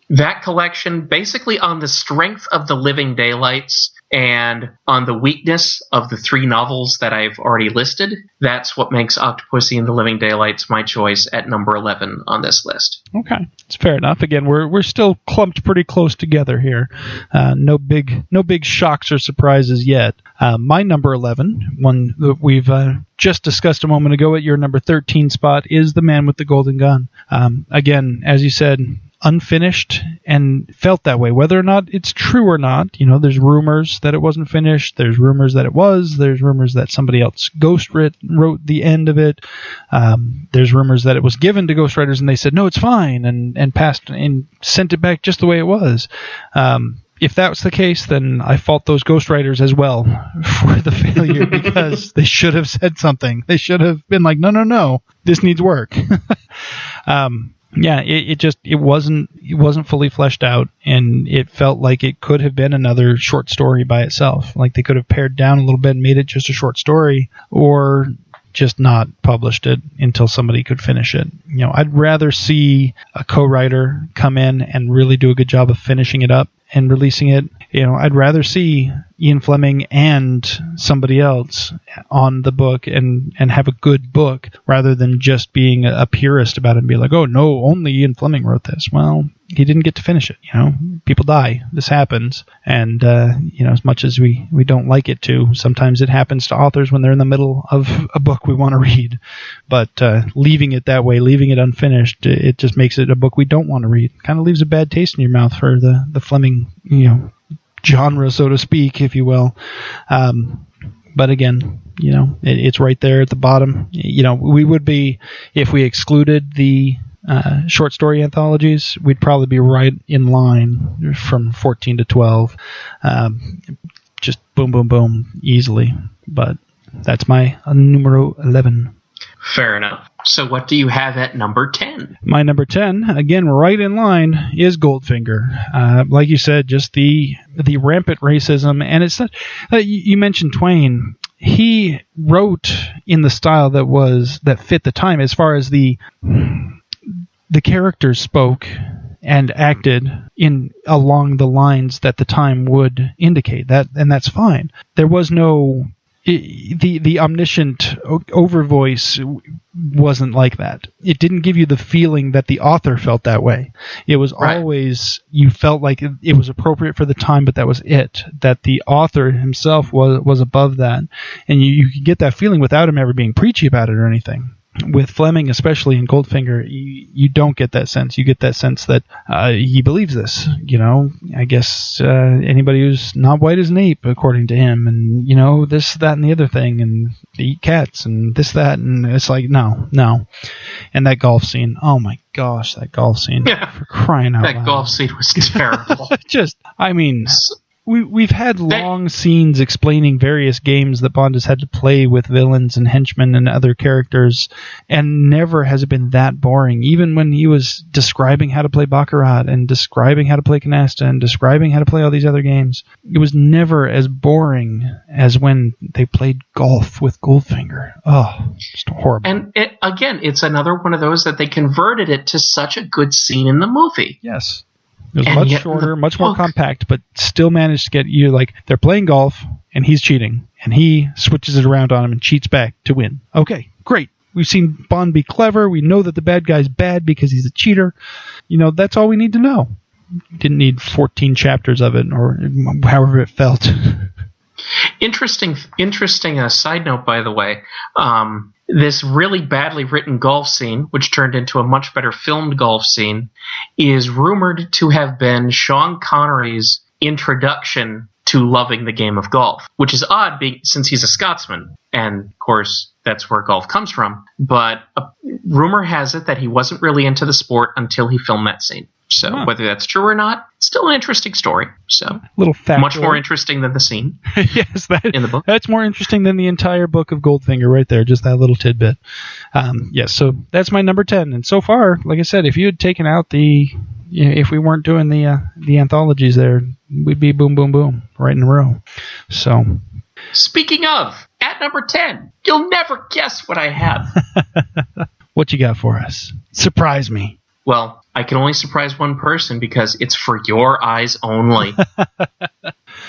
S11: that collection, basically on the strength of the Living Daylights and on the weakness of the 3 novels that I've already listed, that's what makes Octopussy and the Living Daylights my choice at number 11 on this list.
S12: Okay, it's fair enough. Again, we're still clumped pretty close together here. No big shocks or surprises yet. My number 11, one that we've just discussed a moment ago at your number 13 spot, is The Man with the Golden Gun. Again, as you said, unfinished and felt that way, whether or not it's true or not. There's rumors that it wasn't finished, there's rumors that it was, there's rumors that somebody else wrote the end of it, there's rumors that it was given to ghostwriters and they said no, it's fine, and passed and sent it back just the way it was. If that was the case, then I fault those ghostwriters as well for the failure, because they should have said something. They should have been like, no, this needs work. Yeah, it wasn't fully fleshed out, and it felt like it could have been another short story by itself. Like they could have pared down a little bit and made it just a short story, or just not published it until somebody could finish it. I'd rather see a co-writer come in and really do a good job of finishing it up and releasing it. I'd rather see Ian Fleming and somebody else on the book and have a good book, rather than just being a purist about it and be like, oh no, only Ian Fleming wrote this. Well, he didn't get to finish it. People die. This happens. And, as much as we don't like it to, sometimes it happens to authors when they're in the middle of a book we want to read. But leaving it that way, leaving it unfinished, it just makes it a book we don't want to read. Kind of leaves a bad taste in your mouth for the Fleming, genre, so to speak, if you will. But again, it's right there at the bottom. We would be, if we excluded the short story anthologies, we'd probably be right in line from 14 to 12. Just boom, boom, boom, easily. But that's my numero 11.
S11: Fair enough. So what do you have at number 10?
S12: My number 10, again, right in line, is Goldfinger. Like you said, just the rampant racism. And it's not, you mentioned Twain. He wrote in the style that fit the time, as far as the characters spoke and acted in along the lines that the time would indicate. And that's fine. There was no... The omniscient overvoice wasn't like that. It didn't give you the feeling that the author felt that way. It was always, you felt like it was appropriate for the time, but that was it. That the author himself was above that. And you could get that feeling without him ever being preachy about it or anything. With Fleming, especially in Goldfinger, you don't get that sense. You get that sense that he believes this. I guess anybody who's not white is an ape, according to him, and this, that, and the other thing, and they eat cats, and this, that, and it's like no. And that golf scene, oh my gosh, that golf scene! For crying out loud!
S11: That golf scene was terrible.
S12: We've had long scenes explaining various games that Bond has had to play with villains and henchmen and other characters, and never has it been that boring. Even when he was describing how to play Baccarat and describing how to play Canasta and describing how to play all these other games, it was never as boring as when they played golf with Goldfinger. Oh, just horrible.
S11: And it's another one of those that they converted it to such a good scene in the movie.
S12: Yes. It was much shorter, much more compact, but still managed to get you, like, they're playing golf, and he's cheating, and he switches it around on him and cheats back to win. Okay, great. We've seen Bond be clever. We know that the bad guy's bad because he's a cheater. That's all we need to know. Didn't need 14 chapters of it, or however it felt.
S11: Interesting side note, by the way. This really badly written golf scene, which turned into a much better filmed golf scene, is rumored to have been Sean Connery's introduction to loving the game of golf, which is odd since he's a Scotsman, and of course that's where golf comes from. But rumor has it that he wasn't really into the sport until he filmed that scene. So whether that's true or not, still an interesting story. So
S12: little fact,
S11: much more interesting than the scene.
S12: Yes,
S11: in the book.
S12: That's more interesting than the entire book of Goldfinger right there. Just that little tidbit. Yes, so that's my number 10. And so far, like I said, if you had taken out if we weren't doing the anthologies there, we'd be boom, boom, boom right in a row. So,
S11: speaking of, at number 10, you'll never guess what I have.
S12: What you got for us? Surprise me.
S11: Well, I can only surprise one person because it's for your eyes only.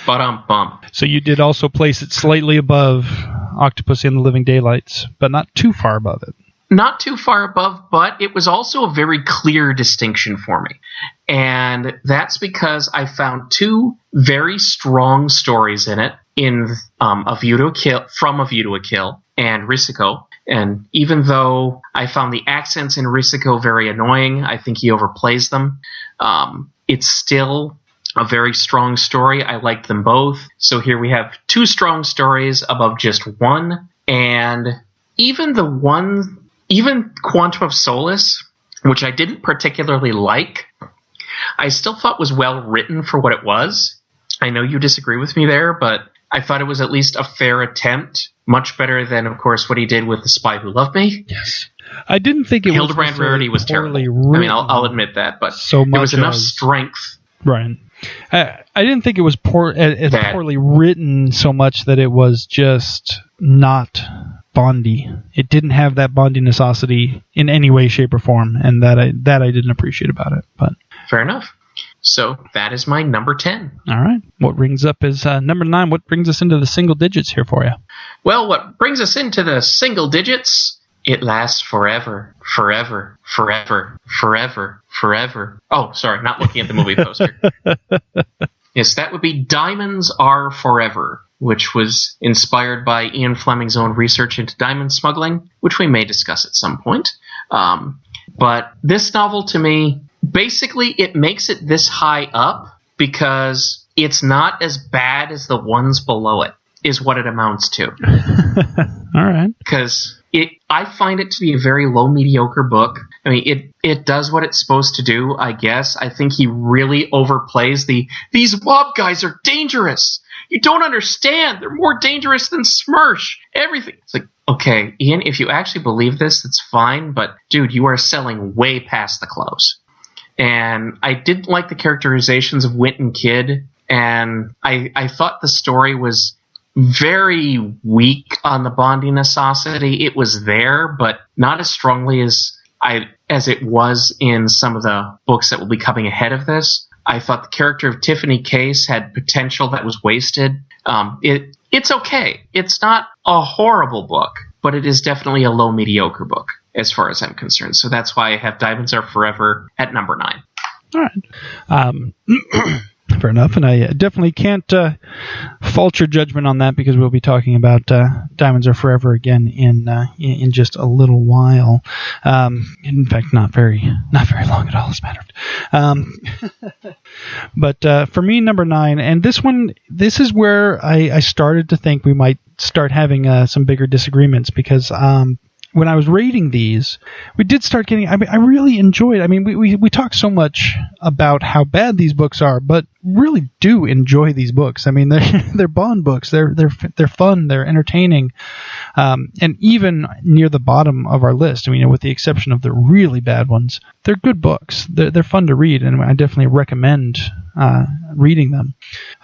S11: Ba-dum-bum.
S12: So you did also place it slightly above Octopus in the Living Daylights, but not too far above it.
S11: Not too far above, but it was also a very clear distinction for me. And that's because I found two very strong stories in it, in A View to a Kill and Risiko. And even though I found the accents in Risiko very annoying, I think he overplays them. It's still a very strong story. I liked them both. So here we have two strong stories above just one. And even Quantum of Solace, which I didn't particularly like, I still thought was well written for what it was. I know you disagree with me there, but I thought it was at least a fair attempt. Much better than, of course, what he did with The Spy Who Loved Me.
S12: Yes. I didn't think it
S11: Hildebrand Rarity was terrible.
S12: Written.
S11: I mean, I'll admit that, but
S12: so
S11: there was enough strength.
S12: Right. I didn't think it was poorly written so much that it was just not Bondy. It didn't have that Bondy-nicosity in any way, shape, or form, and that I didn't appreciate about it. But
S11: fair enough. So that is my number 10.
S12: All right. What rings up is number 9. What brings us into the single digits here for you?
S11: Well, what brings us into the single digits, it lasts forever, forever, forever, forever, forever. Oh, sorry, not looking at the movie poster. Yes, that would be Diamonds Are Forever, which was inspired by Ian Fleming's own research into diamond smuggling, which we may discuss at some point. But this novel, to me, basically it makes it this high up because it's not as bad as the ones below it, is what it amounts to.
S12: All right.
S11: Because I find it to be a very low mediocre book. I mean, it does what it's supposed to do, I guess. I think he really overplays these mob guys are dangerous. You don't understand. They're more dangerous than Smirsh. Everything. It's like, okay, Ian, if you actually believe this, that's fine. But, dude, you are selling way past the close. And I didn't like the characterizations of Wint and Kid. And I thought the story was very weak on the Bondy-nicosity. It was there, but not as strongly as it was in some of the books that will be coming ahead of this. I thought the character of Tiffany Case had potential that was wasted. It's okay. It's not a horrible book, but it is definitely a low mediocre book as far as I'm concerned. So that's why I have Diamonds Are Forever at number 9.
S12: All right. Fair enough, and I definitely can't fault your judgment on that because we'll be talking about Diamonds Are Forever again in just a little while. In fact, not very long at all, as a matter of fact. But for me, number 9, and this is where I started to think we might start having some bigger disagreements because when I was rating these, we did start getting. I mean, I really enjoyed. I mean, we talk so much about how bad these books are, but really do enjoy these books. I mean, they're Bond books. They're fun. They're entertaining, and even near the bottom of our list. I mean, with the exception of the really bad ones, they're good books. They're fun to read, and I definitely recommend reading them.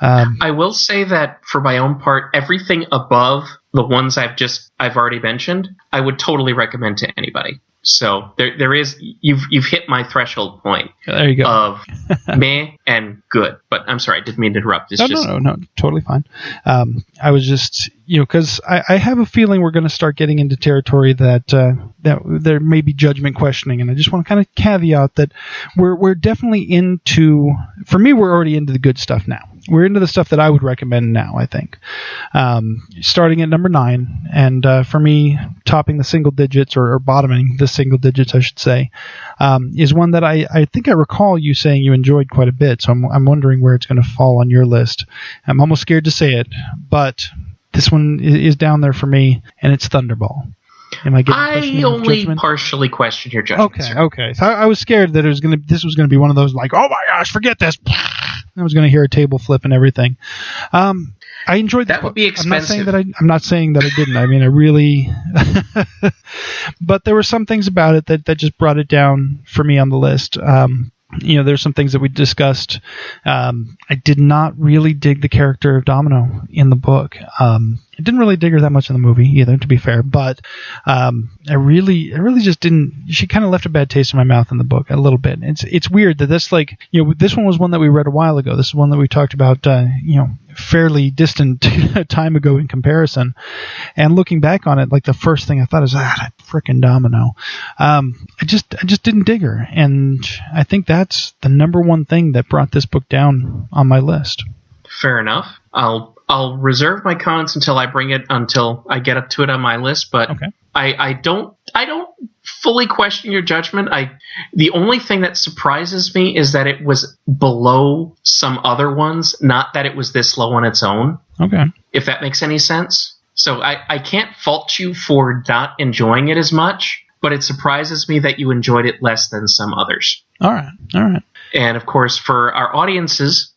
S11: I will say that for my own part, everything above the ones I've already mentioned, I would totally recommend to anybody. So there is you've hit my threshold point.
S12: There you go.
S11: Of meh and good. But I'm sorry, I didn't mean to interrupt.
S12: No, totally fine. I was just because I have a feeling we're going to start getting into territory that there may be judgment questioning, and I just want to kind of caveat that we're definitely into. For me, we're already into the good stuff now. We're into the stuff that I would recommend now, I think. Starting at number 9, and for me, topping the single digits, or bottoming the single digits, I should say, is one that I think I recall you saying you enjoyed quite a bit, so I'm wondering where it's going to fall on your list. I'm almost scared to say it, but this one is down there for me, and it's Thunderball. Am I getting
S11: only partially question your judgment.
S12: Okay. So I was scared that this was gonna be one of those like, oh my gosh, forget this. I was gonna hear a table flip and everything. I enjoyed that.
S11: Would be expensive.
S12: I'm not saying that I didn't. I mean, I really. But there were some things about it that just brought it down for me on the list. There's some things that we discussed. I did not really dig the character of Domino in the book. I didn't really dig her that much in the movie either, to be fair, but I really just didn't. She kind of left a bad taste in my mouth in the book a little bit. It's weird that this this one was one that we read a while ago. This is one that we talked about fairly distant time ago in comparison. And looking back on it, like the first thing I thought is that frickin' Domino. I just didn't dig her, and I think that's the number one thing that brought this book down on my list.
S11: Fair enough. I'll reserve my comments until I get up to it on my list, but okay. I don't fully question your judgment. The only thing that surprises me is that it was below some other ones, not that it was this low on its own.
S12: Okay.
S11: If that makes any sense. So I can't fault you for not enjoying it as much, but it surprises me that you enjoyed it less than some others.
S12: All right.
S11: And of course, for our audiences,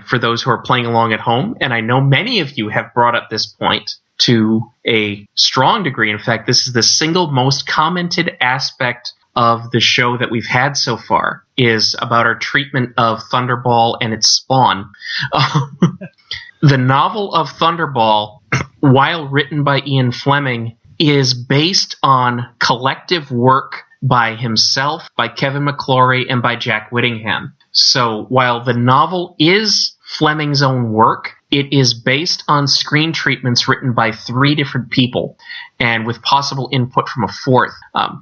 S11: for those who are playing along at home, and I know many of you have brought up this point to a strong degree. In fact, this is the single most commented aspect of the show that we've had so far, is about our treatment of Thunderball and its spawn. The novel of Thunderball, while written by Ian Fleming, is based on collective work by himself, by Kevin McClory, and by Jack Whittingham. So while the novel is Fleming's own work, it is based on screen treatments written by 3 different people, and with possible input from a 4th.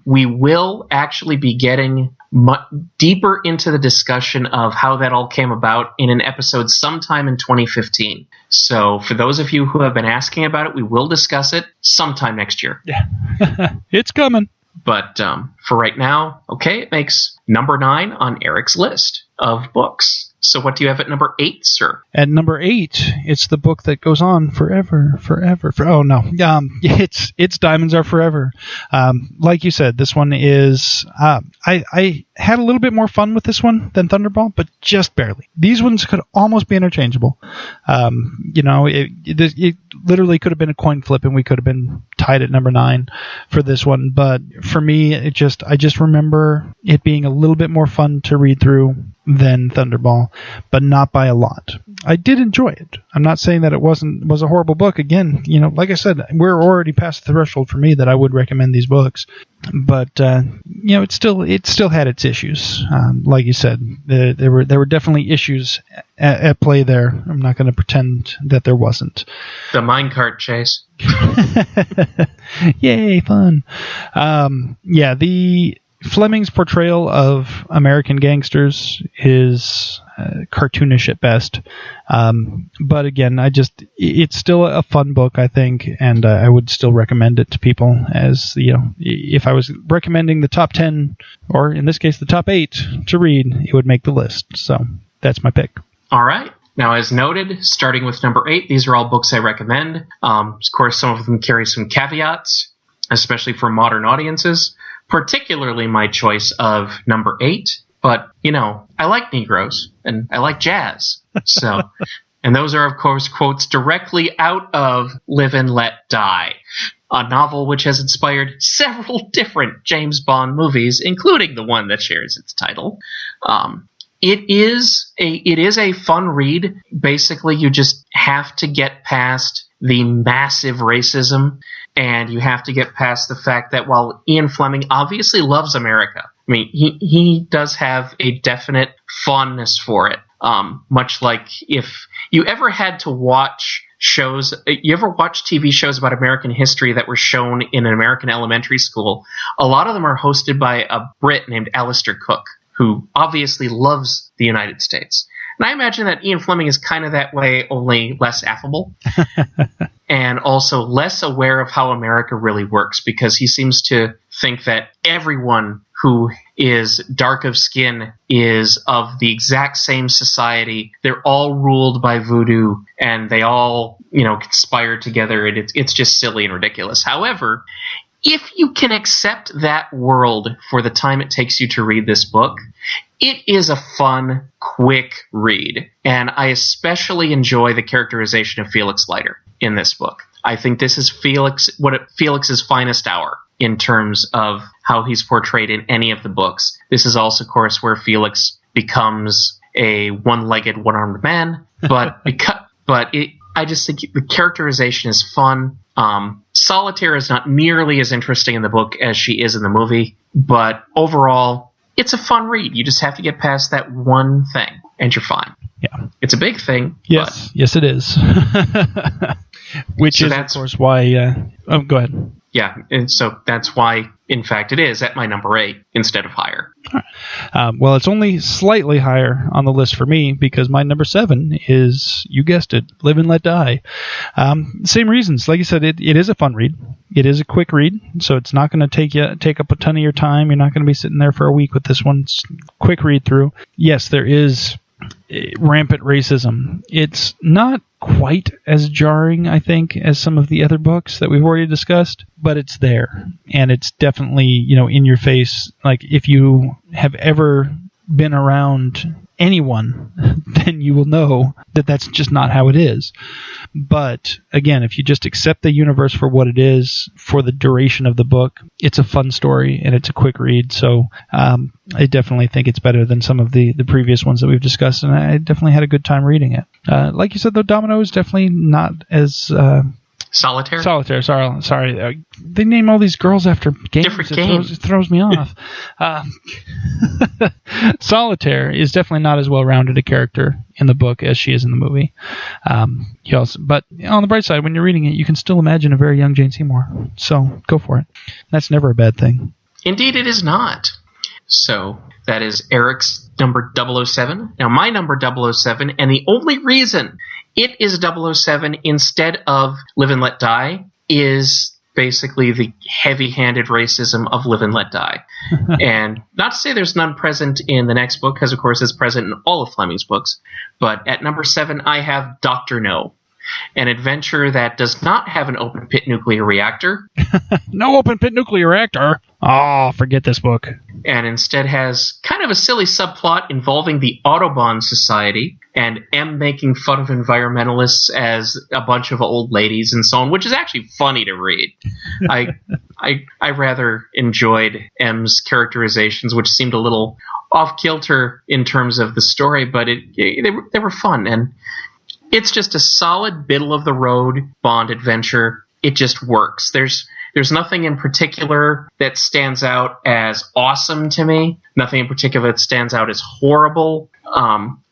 S11: We will actually be getting deeper into the discussion of how that all came about in an episode sometime in 2015. So for those of you who have been asking about it, we will discuss it sometime next year.
S12: Yeah, it's coming.
S11: But for right now, okay, it makes number 9 on Eric's list of books. So what do you have at number 8, sir?
S12: At number 8, it's the book that goes on forever. Oh, no. It's Diamonds Are Forever. Like you said, this one is... I had a little bit more fun with this one than Thunderball, but just barely. These ones could almost be interchangeable. It literally could have been a coin flip, and we could have been tied at number 9 for this one. But for me, I just remember it being a little bit more fun to read through than Thunderball, but not by a lot. I did enjoy it. I'm not saying that it was a horrible book. Again, like I said, we're already past the threshold for me that I would recommend these books. But it still had its issues. Like you said, there were definitely issues at play there. I'm not going to pretend that there wasn't.
S11: The minecart chase.
S12: Yay, fun. The Fleming's portrayal of American gangsters is cartoonish at best. But again, it's still a fun book, I think, and I would still recommend it to people as, if I was recommending the top 10, or in this case, the top 8 to read, it would make the list. So that's my pick.
S11: All right. Now, as noted, starting with number 8, these are all books I recommend. Of course, some of them carry some caveats. especially for modern audiences, particularly my choice of number 8. But, I like Negroes, and I like jazz. So, and those are, of course, quotes directly out of Live and Let Die, a novel which has inspired several different James Bond movies, including the one that shares its title. It is a fun read. Basically, you just have to get past the massive racism, and you have to get past the fact that while Ian Fleming obviously loves America, I mean, he does have a definite fondness for it. Much like if you ever had to watch shows, you ever watch TV shows about American history that were shown in an American elementary school, a lot of them are hosted by a Brit named Alistair Cook, who obviously loves the United States. And I imagine that Ian Fleming is kind of that way, only less affable. And also less aware of how America really works, because he seems to think that everyone who is dark of skin is of the exact same society. They're all ruled by voodoo, and they all, conspire together, and it's just silly and ridiculous. However, if you can accept that world for the time it takes you to read this book, it is a fun, quick read. And I especially enjoy the characterization of Felix Leiter in this book. I think this is Felix's finest hour in terms of how he's portrayed in any of the books. This is also, of course, where Felix becomes a one-legged, one-armed man. I just think the characterization is fun. Solitaire is not nearly as interesting in the book as she is in the movie, but overall, it's a fun read. You just have to get past that one thing, and you're fine.
S12: Yeah.
S11: It's a big thing.
S12: Yes, it is. Which is, of course, why... go ahead.
S11: Yeah, and so that's why, in fact, it is at my number 8 instead of higher.
S12: All right. Well, it's only slightly higher on the list for me because my number 7 is, you guessed it, Live and Let Die. Same reasons. Like you said, it is a fun read. It is a quick read, so it's not going to take up a ton of your time. You're not going to be sitting there for a week with this one. It's quick read through. Yes, there is rampant racism. It's not quite as jarring, I think, as some of the other books that we've already discussed, but it's there, and it's definitely, in your face. Like, if you have ever been around anyone, then you will know that that's just not how it is. But again, if you just accept the universe for what it is for the duration of the book, it's a fun story and it's a quick read. So I definitely think it's better than some of the previous ones that we've discussed, and I definitely had a good time reading it. Like you said, though, Domino is definitely not as...
S11: Solitaire?
S12: Solitaire, sorry. They name all these girls after games.
S11: Different games.
S12: It throws me off. Solitaire is definitely not as well-rounded a character in the book as she is in the movie. But on the bright side, when you're reading it, you can still imagine a very young Jane Seymour. So go for it. That's never a bad thing.
S11: Indeed, it is not. So that is Eric's number 007. Now, my number 007, and the only reason it is 007 instead of Live and Let Die is basically the heavy-handed racism of Live and Let Die. And not to say there's none present in the next book, because of course it's present in all of Fleming's books, but at number 7 I have Dr. No, an adventure that does not have an open-pit nuclear reactor.
S12: No open-pit nuclear reactor? Oh, forget this book.
S11: And instead has kind of a silly subplot involving the Autobahn Society and M making fun of environmentalists as a bunch of old ladies and so on, which is actually funny to read. I rather enjoyed M's characterizations, which seemed a little off-kilter in terms of the story, but they were fun. And it's just a solid middle-of-the-road Bond adventure. It just works. There's nothing in particular that stands out as awesome to me. Nothing in particular that stands out as horrible.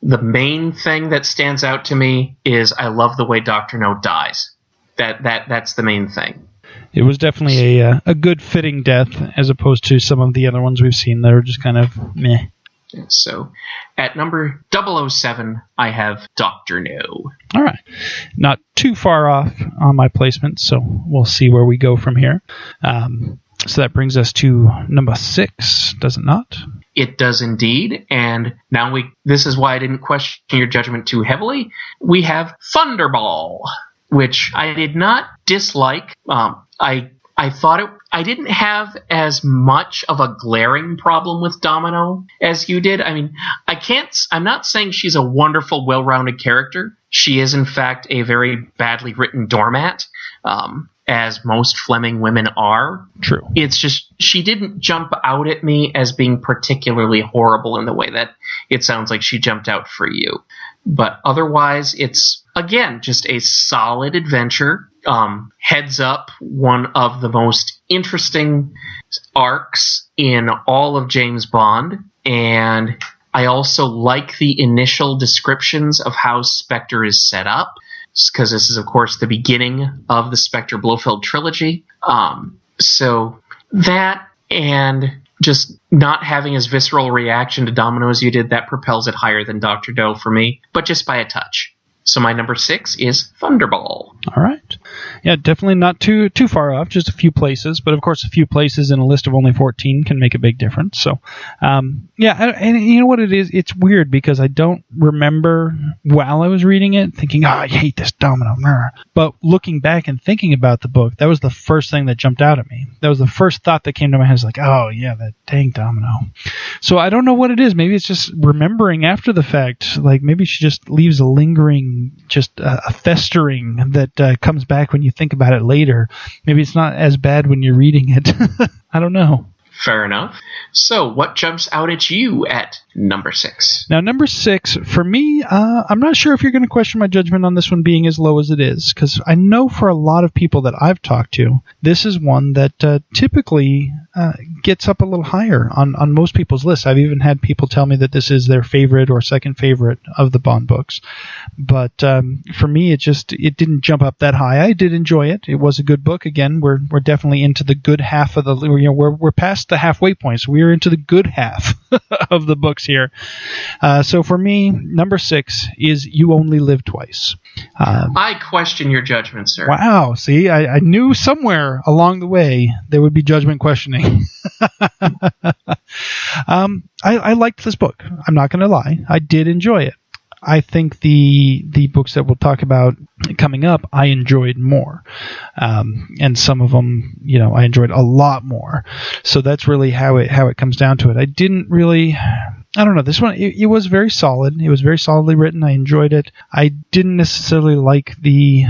S11: The main thing that stands out to me is I love the way Dr. No dies. That's the main thing.
S12: It was definitely a good fitting death as opposed to some of the other ones we've seen that are just kind of meh.
S11: So at number 007, I have Dr. No.
S12: All right. Not too far off on my placement, so we'll see where we go from here. So that brings us to number 6, does it not?
S11: It does indeed, and now this is why I didn't question your judgment too heavily. We have Thunderball, which I did not dislike. I I didn't have as much of a glaring problem with Domino as you did. I mean, I'm not saying she's a wonderful, well-rounded character. She is, in fact, a very badly written doormat, as most Fleming women are.
S12: True.
S11: It's just, she didn't jump out at me as being particularly horrible in the way that it sounds like she jumped out for you. But otherwise, it's, again, just a solid adventure. Heads up, one of the most interesting arcs in all of James Bond. And I also like the initial descriptions of how Spectre is set up, because this is, of course, the beginning of the Spectre Blofeld trilogy. So that, and just not having as visceral a reaction to Domino as you did, that propels it higher than Dr. Doe for me, but just by a touch. So my number 6 is Thunderball.
S12: All right. Yeah, definitely not too far off, just a few places. But, of course, a few places in a list of only 14 can make a big difference. So, yeah, and you know what it is? It's weird because I don't remember while I was reading it thinking, I hate this Domino. But looking back and thinking about the book, that was the first thing that jumped out at me. That was the first thought that came to my head. Like, oh, yeah, that dang Domino. So I don't know what it is. Maybe it's just remembering after the fact. Like, maybe she just leaves a lingering, just a festering that comes back when you think about it later. Maybe it's not as bad when you're reading it. I don't know.
S11: Fair enough. So what jumps out at you at number 6?
S12: Now, number 6, for me, I'm not sure if you're going to question my judgment on this one being as low as it is, because I know for a lot of people that I've talked to, this is one that typically gets up a little higher on most people's lists. I've even had people tell me that this is their favorite or second favorite of the Bond books. But for me, it didn't jump up that high. I did enjoy it. It was a good book. Again, we're definitely into the good half of the, we're past the halfway point, so we're into the good half of the books here. So for me, number 6 is You Only Live Twice.
S11: I question your judgment, sir.
S12: Wow. See, I knew somewhere along the way there would be judgment questioning. I liked this book. I'm not going to lie. I did enjoy it. I think the books that we'll talk about coming up, I enjoyed more. And some of them, I enjoyed a lot more. So that's really how it comes down to it. I didn't really, I don't know, this one, it was very solid. It was very solidly written. I enjoyed it. I didn't necessarily like the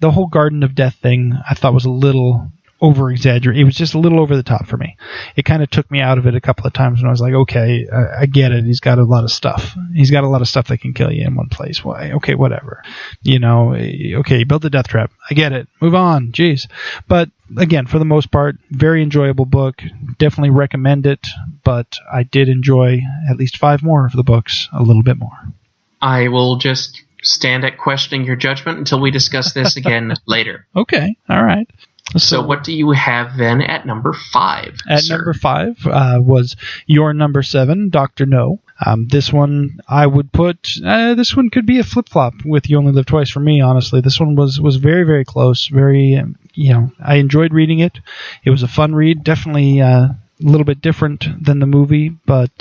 S12: whole Garden of Death thing. I thought was a little over-exaggerated. It was just a little over the top for me. It kind of took me out of it a couple of times when I was like, okay, I get it. He's got a lot of stuff. He's got a lot of stuff that can kill you in one place. Why? Okay, whatever. Okay, build the death trap. I get it. Move on. Jeez. But again, for the most part, very enjoyable book. Definitely recommend it, but I did enjoy at least 5 more of the books a little bit more.
S11: I will just stand at questioning your judgment until we discuss this again later.
S12: Okay. All right.
S11: So what do you have then at number 5?
S12: At number 5 was your number 7, Dr. No. This one I would put. This one could be a flip flop with You Only Live Twice for me. Honestly, this one was very, very close. Very, I enjoyed reading it. It was a fun read. Definitely a little bit different than the movie, but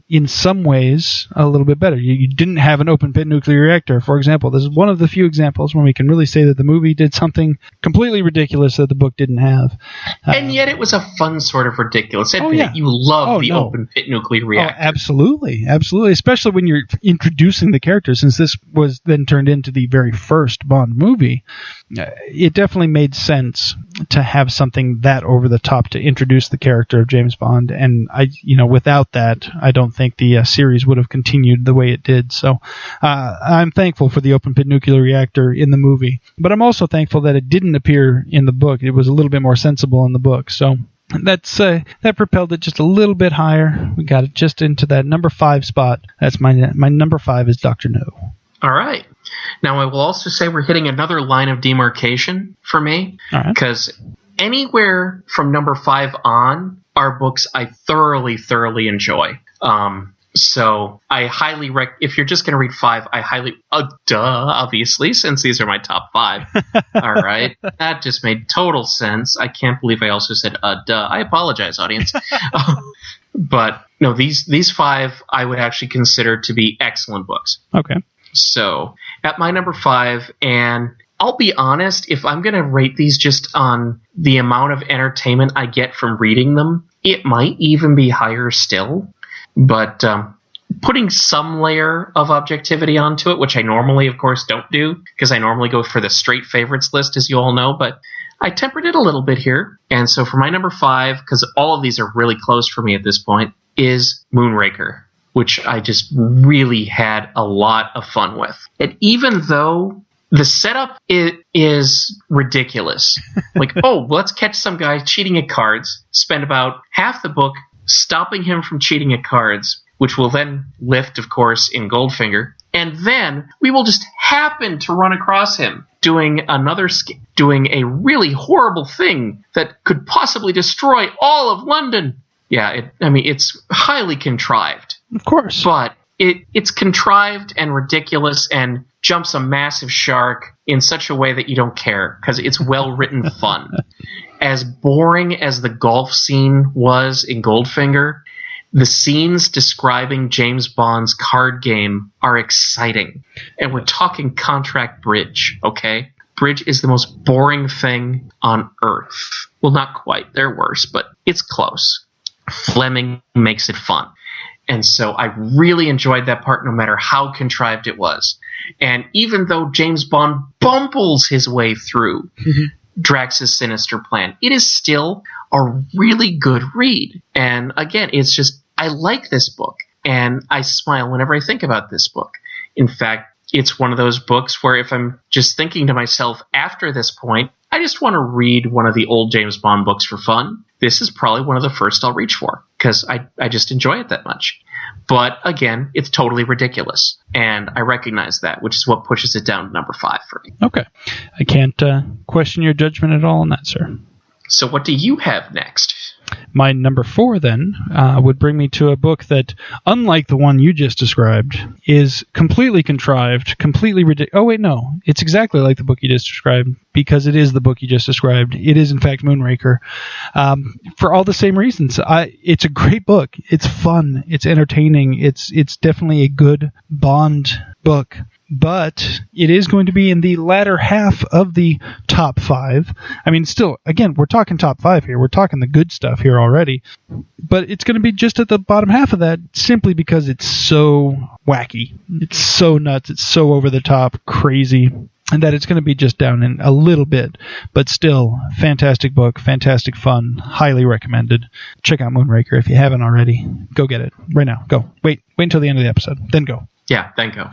S12: in some ways a little bit better. You didn't have an open pit nuclear reactor, for example. This is one of the few examples when we can really say that the movie did something completely ridiculous that the book didn't have.
S11: And yet it was a fun sort of ridiculous. You love the open pit nuclear reactor.
S12: Absolutely. Absolutely. Especially when you're introducing the characters, since this was then turned into the very first Bond movie. It definitely made sense to have something that over the top to introduce the character of James Bond, and without that, I don't think the series would have continued the way it did. So I'm thankful for the open pit nuclear reactor in the movie, but I'm also thankful that it didn't appear in the book. It was a little bit more sensible in the book. So that propelled it just a little bit higher. We got it just into that number 5 spot. That's my number 5 is Dr. No.
S11: All right. Now, I will also say we're hitting another line of demarcation for me, because anywhere from number 5 on are books I thoroughly, thoroughly enjoy. So I highly if you're just going to read 5, I highly, obviously, since these are my top 5. All right. That just made total sense. I can't believe I also said, duh. I apologize, audience. But no, these 5 I would actually consider to be excellent books.
S12: Okay.
S11: So at my number 5, and I'll be honest, if I'm going to rate these just on the amount of entertainment I get from reading them, it might even be higher still. But putting some layer of objectivity onto it, which I normally, of course, don't do, because I normally go for the straight favorites list, as you all know, but I tempered it a little bit here. And so for my number 5, because all of these are really close for me at this point, is Moonraker, which I just really had a lot of fun with. And even though the setup is ridiculous, like, oh, let's catch some guy cheating at cards, spend about half the book stopping him from cheating at cards, which will then lift, of course, in Goldfinger, and then we will just happen to run across him doing a really horrible thing that could possibly destroy all of London. Yeah, it's highly contrived.
S12: Of course.
S11: But it's contrived and ridiculous and jumps a massive shark in such a way that you don't care, because it's well-written fun. As boring as the golf scene was in Goldfinger, the scenes describing James Bond's card game are exciting. And we're talking contract bridge, okay? Bridge is the most boring thing on Earth. Well, not quite. They're worse, but it's close. Fleming makes it fun. And so I really enjoyed that part no matter how contrived it was. And even though James Bond bumbles his way through Drax's sinister plan, it is still a really good read. And again, it's just, I like this book, and I smile whenever I think about this book. In fact, it's one of those books where if I'm just thinking to myself after this point, I just want to read one of the old James Bond books for fun, this is probably one of the first I'll reach for, because I just enjoy it that much. But again, it's totally ridiculous, and I recognize that, which is what pushes it down to number 5 for me.
S12: Okay. I can't question your judgment at all on that, sir.
S11: So what do you have next?
S12: My number 4, then, would bring me to a book that, unlike the one you just described, is completely contrived, completely ridiculous. Oh, wait, no. It's exactly like the book you just described, because it is the book you just described. It is, in fact, Moonraker. For all the same reasons. It's a great book. It's fun. It's entertaining. It's definitely a good Bond book. But it is going to be in the latter half of the top 5. I mean, still, again, we're talking top 5 here. We're talking the good stuff here already. But it's going to be just at the bottom half of that simply because it's so wacky. It's so nuts. It's so over the top, crazy. And that it's going to be just down in a little bit. But still, fantastic book, fantastic fun, highly recommended. Check out Moonraker if you haven't already. Go get it right now. Go. Wait until the end of the episode. Then go.
S11: Yeah, then go.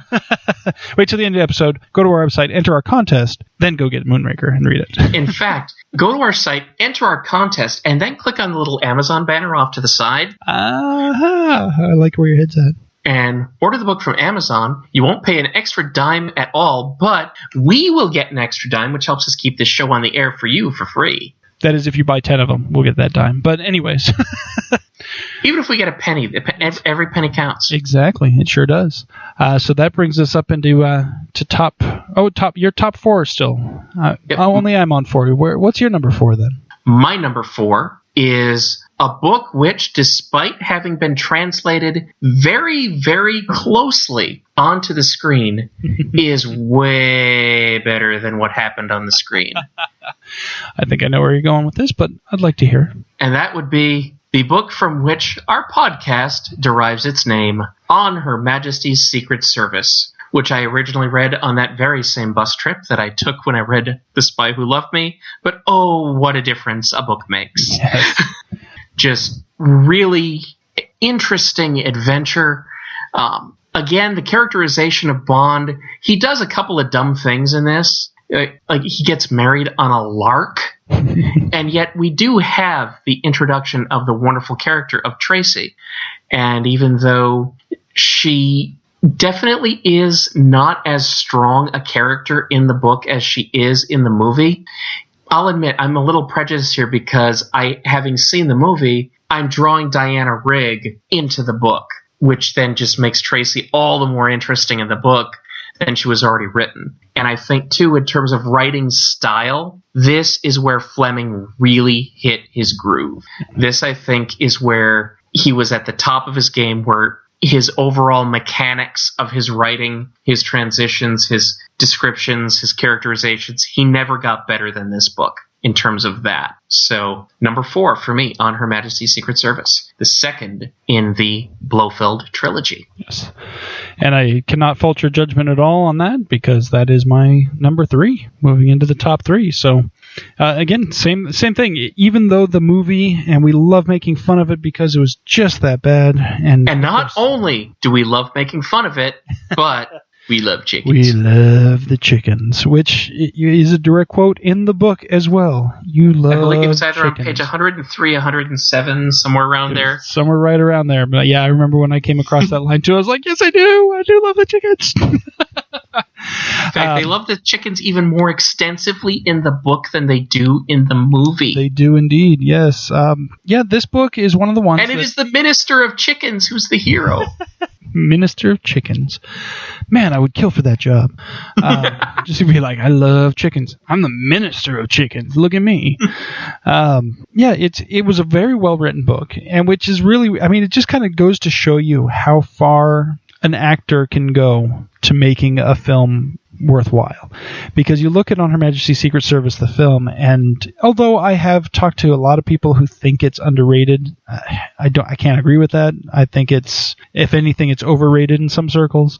S12: Wait till the end of the episode, go to our website, enter our contest, then go get Moonraker and read it.
S11: In fact, go to our site, enter our contest, and then click on the little Amazon banner off to the side.
S12: I like where your head's at.
S11: And order the book from Amazon. You won't pay an extra dime at all, but we will get an extra dime, which helps us keep this show on the air for you for free.
S12: That is, if you buy 10 of them, we'll get that dime. But anyways.
S11: Even if we get a penny, every penny counts.
S12: Exactly. It sure does. So that brings us up into your top 4 still.
S11: Yep.
S12: Only I'm on 4. What's your number 4 then?
S11: My number 4 is a book which, despite having been translated very, very closely onto the screen, is way better than what happened on the screen.
S12: I think I know where you're going with this, but I'd like to hear.
S11: And that would be the book from which our podcast derives its name, On Her Majesty's Secret Service, which I originally read on that very same bus trip that I took when I read The Spy Who Loved Me. But oh, what a difference a book makes. Yes. Just really interesting adventure. Again, the characterization of Bond, he does a couple of dumb things in this. Like, he gets married on a lark. And yet we do have the introduction of the wonderful character of Tracy. And even though she definitely is not as strong a character in the book as she is in the movie, I'll admit I'm a little prejudiced here because having seen the movie, I'm drawing Diana Rigg into the book, which then just makes Tracy all the more interesting in the book than she was already written. And I think, too, in terms of writing style, this is where Fleming really hit his groove. This, I think, is where he was at the top of his game, where his overall mechanics of his writing, his transitions, his descriptions, his characterizations, he never got better than this book in terms of that. So, number 4 for me, On Her Majesty's Secret Service, the second in the Blofeld trilogy.
S12: Yes. And I cannot fault your judgment at all on that, because that is my number 3, moving into the top 3. So, again, same thing. Even though the movie, and we love making fun of it because it was just that bad. And
S11: not only do we love making fun of it, but we love chickens.
S12: We love the chickens, which is a direct quote in the book as well. You love, I believe it was either
S11: chickens. On page 103, 107, somewhere around there.
S12: Somewhere right around there. But yeah, I remember when I came across that line too. I was like, yes, I do. I do love the chickens.
S11: In fact, they love the chickens even more extensively in the book than they do in the movie.
S12: They do indeed, yes. This book is one of the ones.
S11: And it is the Minister of Chickens who's the hero.
S12: Minister of Chickens. Man, I would kill for that job. Just to be like, I love chickens. I'm the Minister of Chickens. Look at me. It was a very well-written book, and which is really, I mean, it just kind of goes to show you how far an actor can go to making a film worthwhile. Because you look at On Her Majesty's Secret Service, the film, and although I have talked to a lot of people who think it's underrated, I can't agree with that. I think it's, if anything, it's overrated in some circles.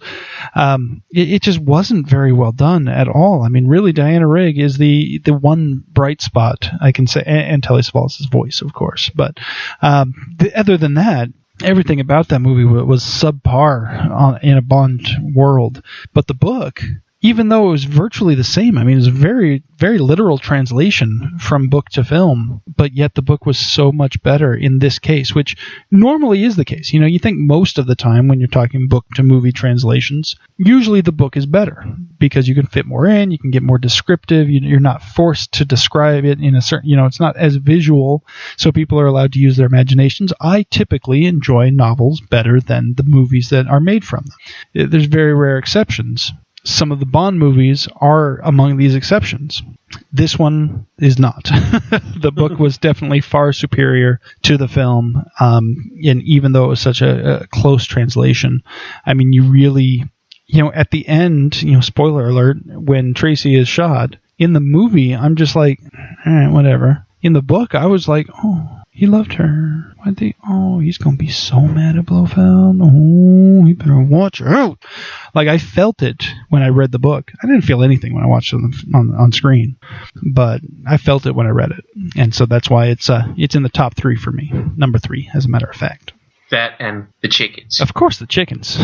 S12: It just wasn't very well done at all. I mean, really, Diana Rigg is the one bright spot I can say, and Telly Savalas' voice, of course. But other than that, everything about that movie was subpar in a Bond world. But the book, even though it was virtually the same, I mean, it was a very, very literal translation from book to film, but yet the book was so much better in this case, which normally is the case. You know, you think most of the time when you're talking book to movie translations, usually the book is better because you can fit more in, you can get more descriptive, you're not forced to describe it in a certain, you know, it's not as visual, so people are allowed to use their imaginations. I typically enjoy novels better than the movies that are made from them. There's very rare exceptions. Some of the Bond movies are among these exceptions. This one is not. The book was definitely far superior to the film, and even though it was such a close translation, I mean, you really, you know, at the end, you know, spoiler alert, when Tracy is shot, in the movie, I'm just like, all right, whatever. In the book, I was like, oh, he loved her. He's going to be so mad at Blofeld. Oh, he better watch out. Like, I felt it when I read the book. I didn't feel anything when I watched it on screen, but I felt it when I read it. And so that's why it's in the top 3 for me. Number 3, as a matter of fact.
S11: That and the chickens.
S12: Of course, the chickens.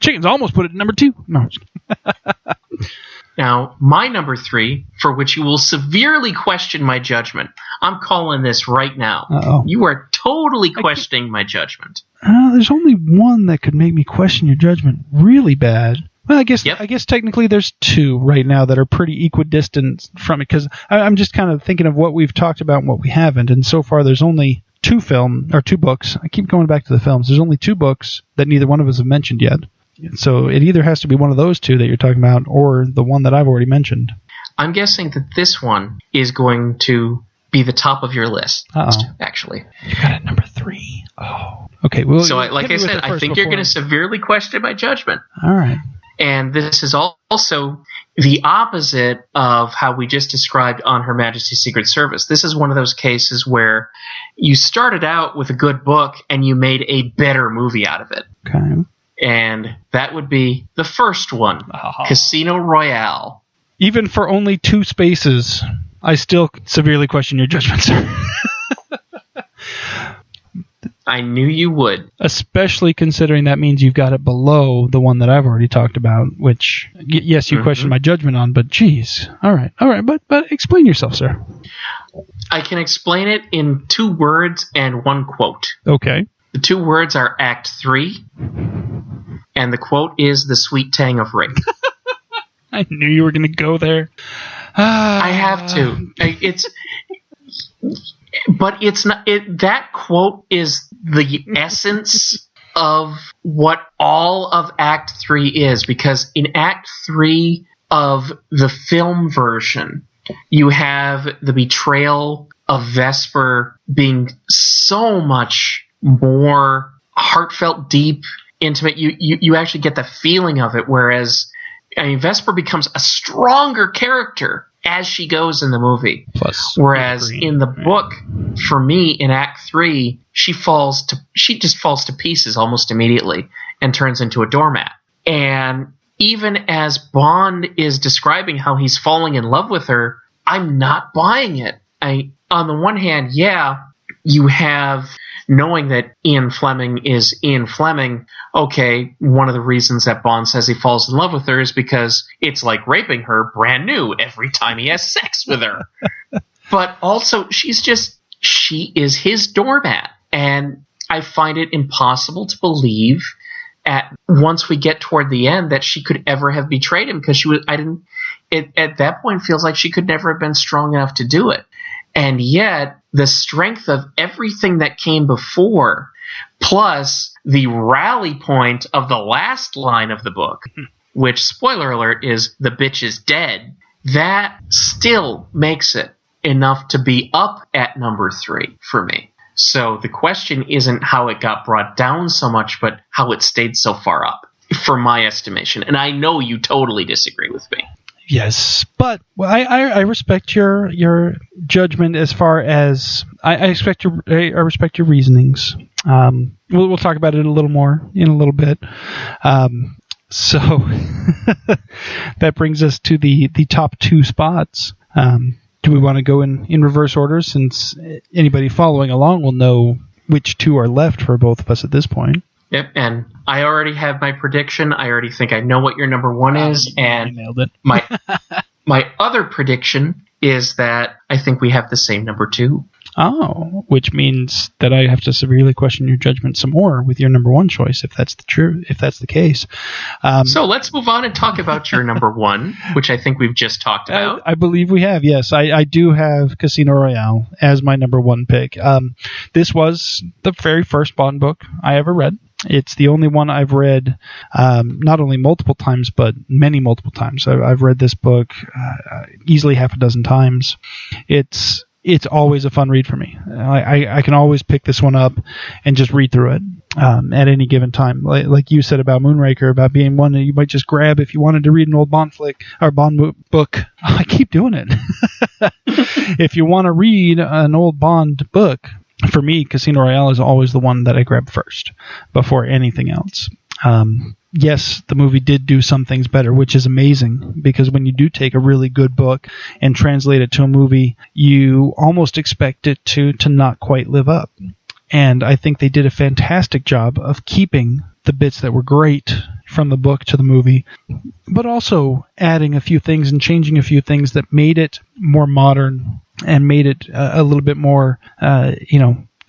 S12: Chickens almost put it at number 2. No.
S11: Now, my number 3, for which you will severely question my judgment, I'm calling this right now.
S12: Uh-oh.
S11: You are totally questioning my judgment.
S12: There's only one that could make me question your judgment really bad. Well, I guess technically there's 2 right now that are pretty equidistant from it, because I'm just kind of thinking of what we've talked about and what we haven't, and so far there's only 2 books. I keep going back to the films. There's only 2 books that neither one of us have mentioned yet. So it either has to be one of those 2 that you're talking about, or the one that I've already mentioned.
S11: I'm guessing that this one is going to be the top of your list, actually.
S12: You got it number 3. Oh. Okay. Well,
S11: so like I said, I think you're going to severely question my judgment.
S12: All right.
S11: And this is also the opposite of how we just described On Her Majesty's Secret Service. This is one of those cases where you started out with a good book and you made a better movie out of it.
S12: Okay.
S11: And that would be the first one, Casino Royale.
S12: Even for only 2 spaces, I still severely question your judgment, sir.
S11: I knew you would.
S12: Especially considering that means you've got it below the one that I've already talked about, which, yes, you question my judgment on, but geez. All right, but explain yourself, sir.
S11: I can explain it in 2 words and 1 quote.
S12: Okay.
S11: The 2 words are Act 3, and the quote is the sweet tang of rape.
S12: I knew you were going to go there.
S11: I have to. But it's not. That quote is the essence of what all of Act 3 is, because in Act 3 of the film version, you have the betrayal of Vesper being so much more heartfelt, deep, intimate. You actually get the feeling of it, whereas Vesper becomes a stronger character as she goes in the movie.
S12: Plus,
S11: whereas in the book, for me, in Act 3, she just falls to pieces almost immediately and turns into a doormat. And even as Bond is describing how he's falling in love with her, I'm not buying it. On the one hand, yeah, you have knowing that Ian Fleming is Ian Fleming. Okay, one of the reasons that Bond says he falls in love with her is because it's like raping her brand new every time he has sex with her. But also, she is his doormat. And I find it impossible to believe once we get toward the end that she could ever have betrayed him, because at that point feels like she could never have been strong enough to do it. And yet the strength of everything that came before, plus the rally point of the last line of the book, which, spoiler alert, is the bitch is dead, that still makes it enough to be up at number 3 for me. So the question isn't how it got brought down so much, but how it stayed so far up, for my estimation. And I know you totally disagree with me.
S12: Yes, but I respect your judgment as far as I respect your reasonings. We'll talk about it a little more in a little bit. So that brings us to the top 2 spots. Do we want to go in reverse order, since anybody following along will know which 2 are left for both of us at this point?
S11: Yep, and I already have my prediction. I already think I know what your number 1 is, and
S12: nailed it.
S11: my other prediction is that I think we have the same number 2.
S12: Oh, which means that I have to severely question your judgment some more with your number 1 choice, if that's the case.
S11: So let's move on and talk about your number 1, which I think we've just talked about.
S12: I believe we have, yes. I do have Casino Royale as my number 1 pick. This was the very first Bond book I ever read. It's the only one I've read not only multiple times, but many multiple times. I've read this book easily half a dozen times. It's always a fun read for me. I can always pick this one up and just read through it at any given time. Like you said about Moonraker, about being one that you might just grab if you wanted to read an old Bond flick or Bond book. I keep doing it. If you want to read an old Bond book, for me, Casino Royale is always the one that I grab first before anything else. Yes, the movie did do some things better, which is amazing, because when you do take a really good book and translate it to a movie, you almost expect it to not quite live up. And I think they did a fantastic job of keeping the bits that were great from the book to the movie, but also adding a few things and changing a few things that made it more modern and made it a little bit more,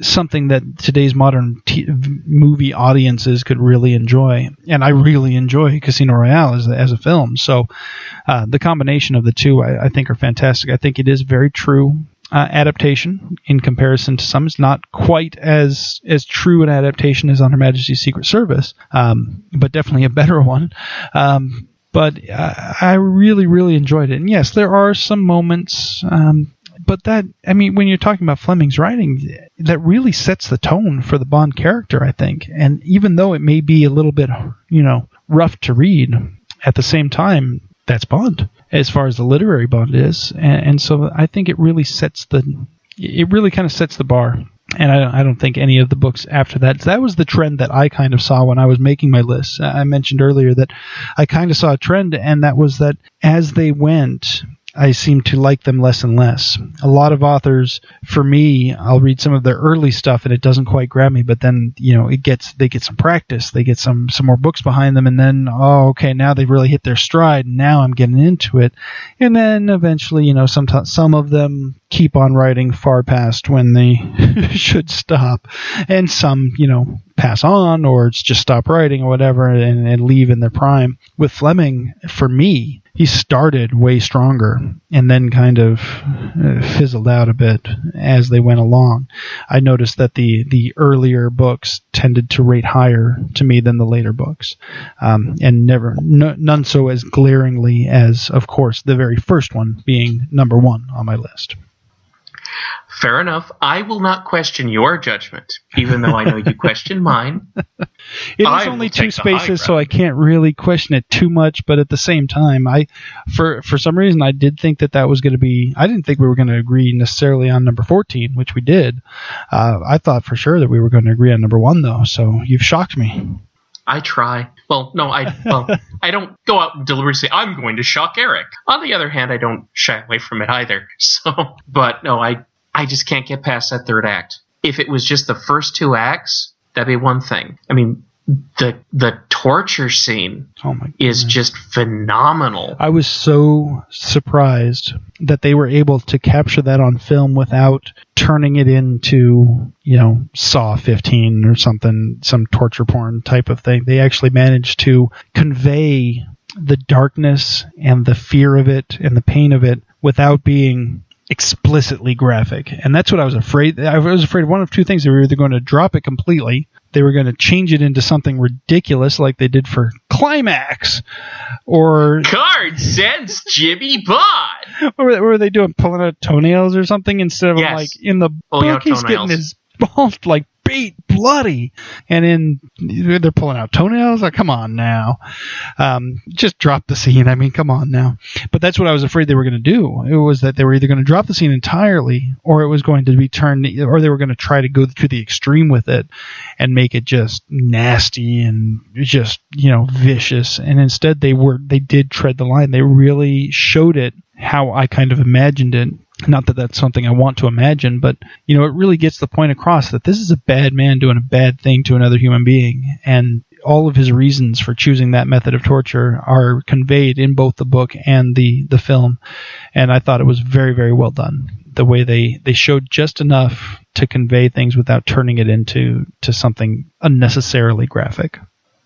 S12: something that today's modern movie audiences could really enjoy. And I really enjoy Casino Royale as a film. So the combination of the 2, I think, are fantastic. I think it is very true adaptation in comparison to some. It's not quite as true an adaptation as on Her Majesty's Secret Service, but definitely a better one. But I really, really enjoyed it. And yes, there are some moments, but when you're talking about Fleming's writing, that really sets the tone for the Bond character, I think. And even though it may be a little bit, rough to read, at the same time, that's Bond, as far as the literary Bond is. And so I think it really kind of sets the bar. And I don't think any of the books after that. That was the trend that I kind of saw when I was making my list. I mentioned earlier that I kind of saw a trend, and that was that as they went, I seem to like them less and less. A lot of authors, for me, I'll read some of their early stuff and it doesn't quite grab me, but then, they get some practice, they get some more books behind them, and then, okay, now they've really hit their stride, and now I'm getting into it. And then eventually, some of them keep on writing far past when they should stop, and some, pass on, or just stop writing or whatever and leave in their prime. With Fleming, for me, he started way stronger and then kind of fizzled out a bit as they went along. I noticed that the earlier books tended to rate higher to me than the later books, and none so as glaringly as, of course, the very first one being number 1 on my list.
S11: Fair enough. I will not question your judgment, even though I know you question mine.
S12: It is only 2 spaces, so I can't really question it too much. But at the same time, for some reason, I did think that was going to be. I didn't think we were going to agree necessarily on number 14, which we did. I thought for sure that we were going to agree on number 1, though. So you've shocked me.
S11: I try. Well, no, I don't go out and deliberately say, I'm going to shock Eric. On the other hand, I don't shy away from it either. So, but no, I just can't get past that third act. If it was just the first 2 acts, that'd be one thing. I mean, the torture scene is just phenomenal.
S12: I was so surprised that they were able to capture that on film without turning it into, Saw 15 or something, some torture porn type of thing. They actually managed to convey the darkness and the fear of it and the pain of it without being explicitly graphic. And that's what I was afraid. I was afraid of one of 2 things. They were either going to drop it completely, they were going to change it into something ridiculous like they did for Climax, or
S11: Card Sense Jimmy Bond.
S12: What were they doing? Pulling out toenails or something instead of like in the book he's getting his balls like beat bloody, and they're pulling out toenails. Like, come on now, just drop the scene. I mean, come on now. But that's what I was afraid they were going to do. It was that they were either going to drop the scene entirely, or it was going to be turned, or they were going to try to go to the extreme with it and make it just nasty and just vicious. And instead, they did tread the line. They really showed it how I kind of imagined it. Not that that's something I want to imagine, but, it really gets the point across that this is a bad man doing a bad thing to another human being. And all of his reasons for choosing that method of torture are conveyed in both the book and the film. And I thought it was very, very well done. The way they showed just enough to convey things without turning it into something unnecessarily graphic.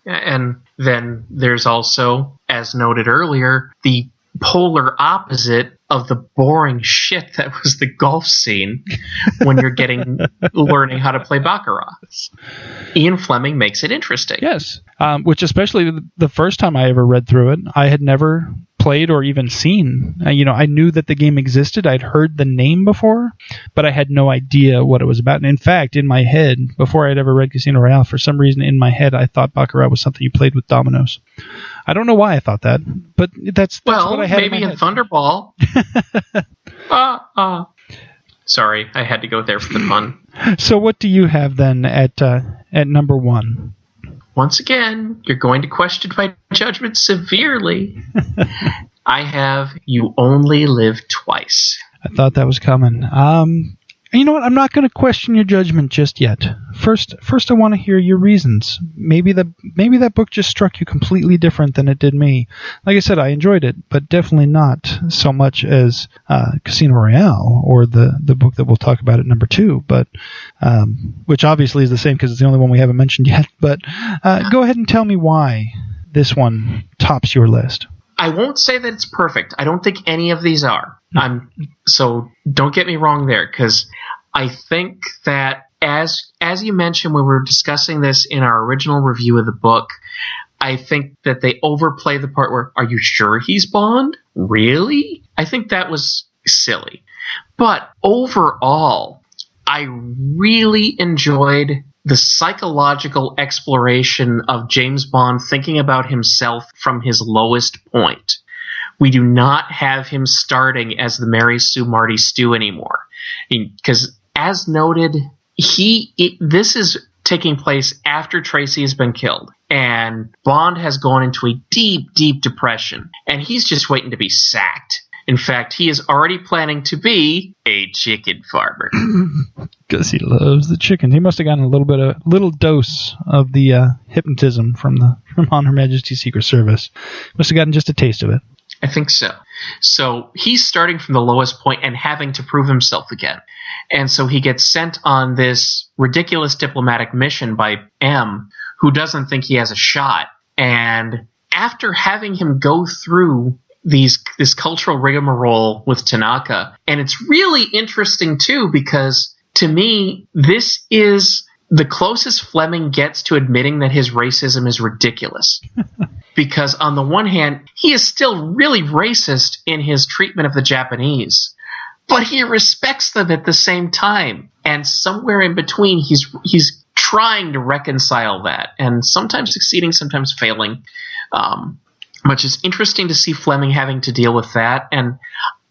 S11: And then there's also, as noted earlier, the polar opposite of the boring shit that was the golf scene when you're learning how to play Baccarat. Ian Fleming makes it interesting.
S12: Yes, which especially the first time I ever read through it, I had never played or even seen. I knew that the game existed. I'd heard the name before, but I had no idea what it was about. And in fact, in my head, before I'd ever read Casino Royale, for some reason in my head, I thought Baccarat was something you played with dominoes. I don't know why I thought that, but that's what I had
S11: maybe
S12: in
S11: in Thunderball. Sorry, I had to go there for the fun.
S12: So what do you have then at number 1?
S11: Once again, you're going to question my judgment severely. I have You Only Live Twice.
S12: I thought that was coming. You know what? I'm not going to question your judgment just yet. First, I want to hear your reasons. Maybe that book just struck you completely different than it did me. Like I said, I enjoyed it, but definitely not so much as Casino Royale or the book that we'll talk about at number 2. But which obviously is the same because it's the only one we haven't mentioned yet. But go ahead and tell me why this one tops your list.
S11: I won't say that it's perfect. I don't think any of these are. So don't get me wrong there, because I think that as you mentioned when we were discussing this in our original review of the book, I think that they overplay the part where, are you sure he's Bond? Really? I think that was silly. But overall, I really enjoyed the psychological exploration of James Bond thinking about himself from his lowest point. We do not have him starting as the Mary Sue Marty Stew anymore. Because as noted, this is taking place after Tracy has been killed. And Bond has gone into a deep, deep depression. And he's just waiting to be sacked. In fact, he is already planning to be a chicken farmer.
S12: Because he loves the chickens. He must have gotten a little dose of the hypnotism from On Her Majesty's Secret Service. Must have gotten just a taste of it.
S11: I think so. So he's starting from the lowest point and having to prove himself again. And so he gets sent on this ridiculous diplomatic mission by M, who doesn't think he has a shot. And after having him go through this cultural rigmarole with Tanaka, and it's really interesting too, because to me, this is the closest Fleming gets to admitting that his racism is ridiculous. Because on the one hand, he is still really racist in his treatment of the Japanese. but he respects them at the same time. And somewhere in between, he's trying to reconcile that, and sometimes succeeding, sometimes failing. Which is interesting to see Fleming having to deal with that. And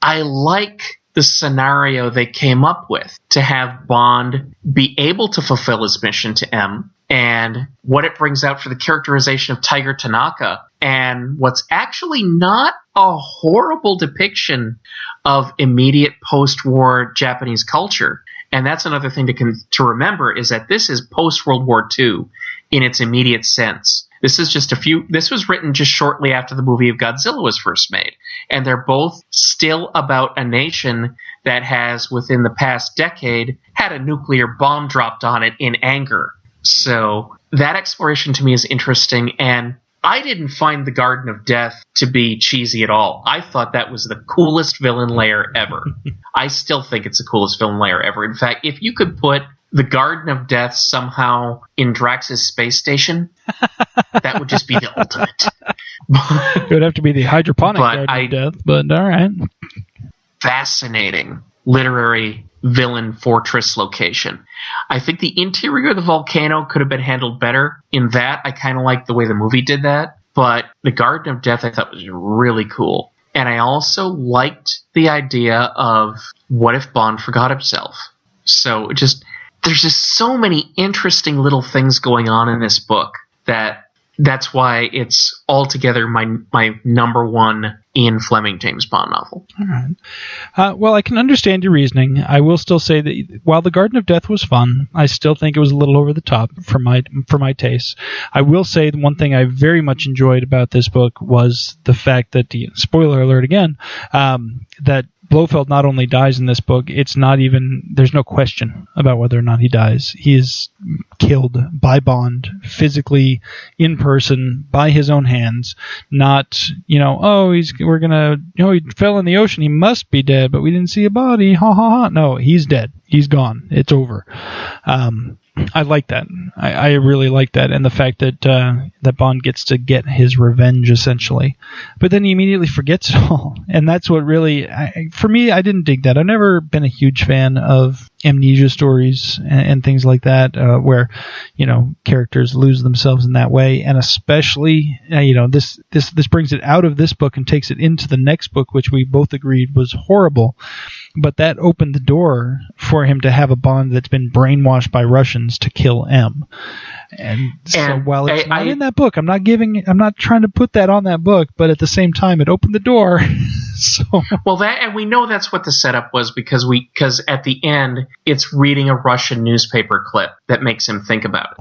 S11: I like the scenario they came up with to have Bond be able to fulfill his mission to M, and what it brings out for the characterization of Tiger Tanaka, and what's actually not a horrible depiction of immediate post-war Japanese culture. And that's another thing to remember, is that this is post-World War II in its immediate sense. This was written just shortly after the movie of Godzilla was first made. And they're both still about a nation that has, within the past decade, had a nuclear bomb dropped on it in anger. So that exploration to me is interesting, and I didn't find the Garden of Death to be cheesy at all. I thought that was the coolest villain lair ever. I still think it's the coolest villain lair ever. In fact, if you could put the Garden of Death somehow in Drax's space station, that would just be the ultimate.
S12: It would have to be the hydroponic Garden of Death, but all right.
S11: Fascinating literary villain fortress location. I think the interior of the volcano could have been handled better. In that, I kind of like the way the movie did that, but the Garden of Death I thought was really cool. And I also liked the idea of what if Bond forgot himself. So there's just so many interesting little things going on in this book that's why it's altogether my number one Ian Fleming James Bond novel.
S12: All right. Well, I can understand your reasoning. I will still say that while The Garden of Death was fun, I still think it was a little over the top for my taste. I will say the one thing I very much enjoyed about this book was the fact that, spoiler alert again, that Blofeld not only dies in this book, there's no question about whether or not he dies. He is killed by Bond, physically, in person, by his own hands, not, he fell in the ocean, he must be dead, but we didn't see a body, ha ha ha. No, he's dead. He's gone. It's over. I like that. I really like that, and the fact that that Bond gets to get his revenge essentially, but then he immediately forgets it all, and that's what really, for me, I didn't dig that. I've never been a huge fan of amnesia stories and things like that, where characters lose themselves in that way, and especially this brings it out of this book and takes it into the next book, which we both agreed was horrible. But that opened the door for him to have a Bond that's been brainwashed by Russians to kill M. And so while it's not in that book, I'm not trying to put that on that book, but at the same time, it opened the door.
S11: And we know that's what the setup was, because at the end, it's reading a Russian newspaper clip that makes him think about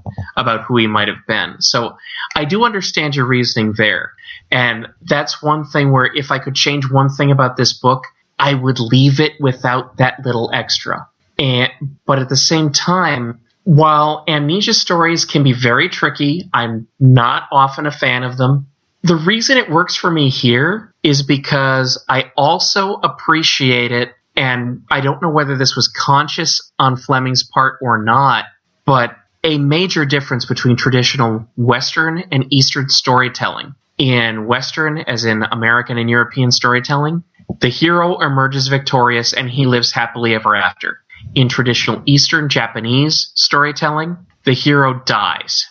S11: who he might have been. So I do understand your reasoning there. And that's one thing where if I could change one thing about this book, I would leave it without that little extra. But at the same time, while amnesia stories can be very tricky, I'm not often a fan of them. The reason it works for me here is because I also appreciate it, and I don't know whether this was conscious on Fleming's part or not, but a major difference between traditional Western and Eastern storytelling. In Western, as in American and European storytelling, the hero emerges victorious and he lives happily ever after. In traditional Eastern Japanese storytelling, the hero dies.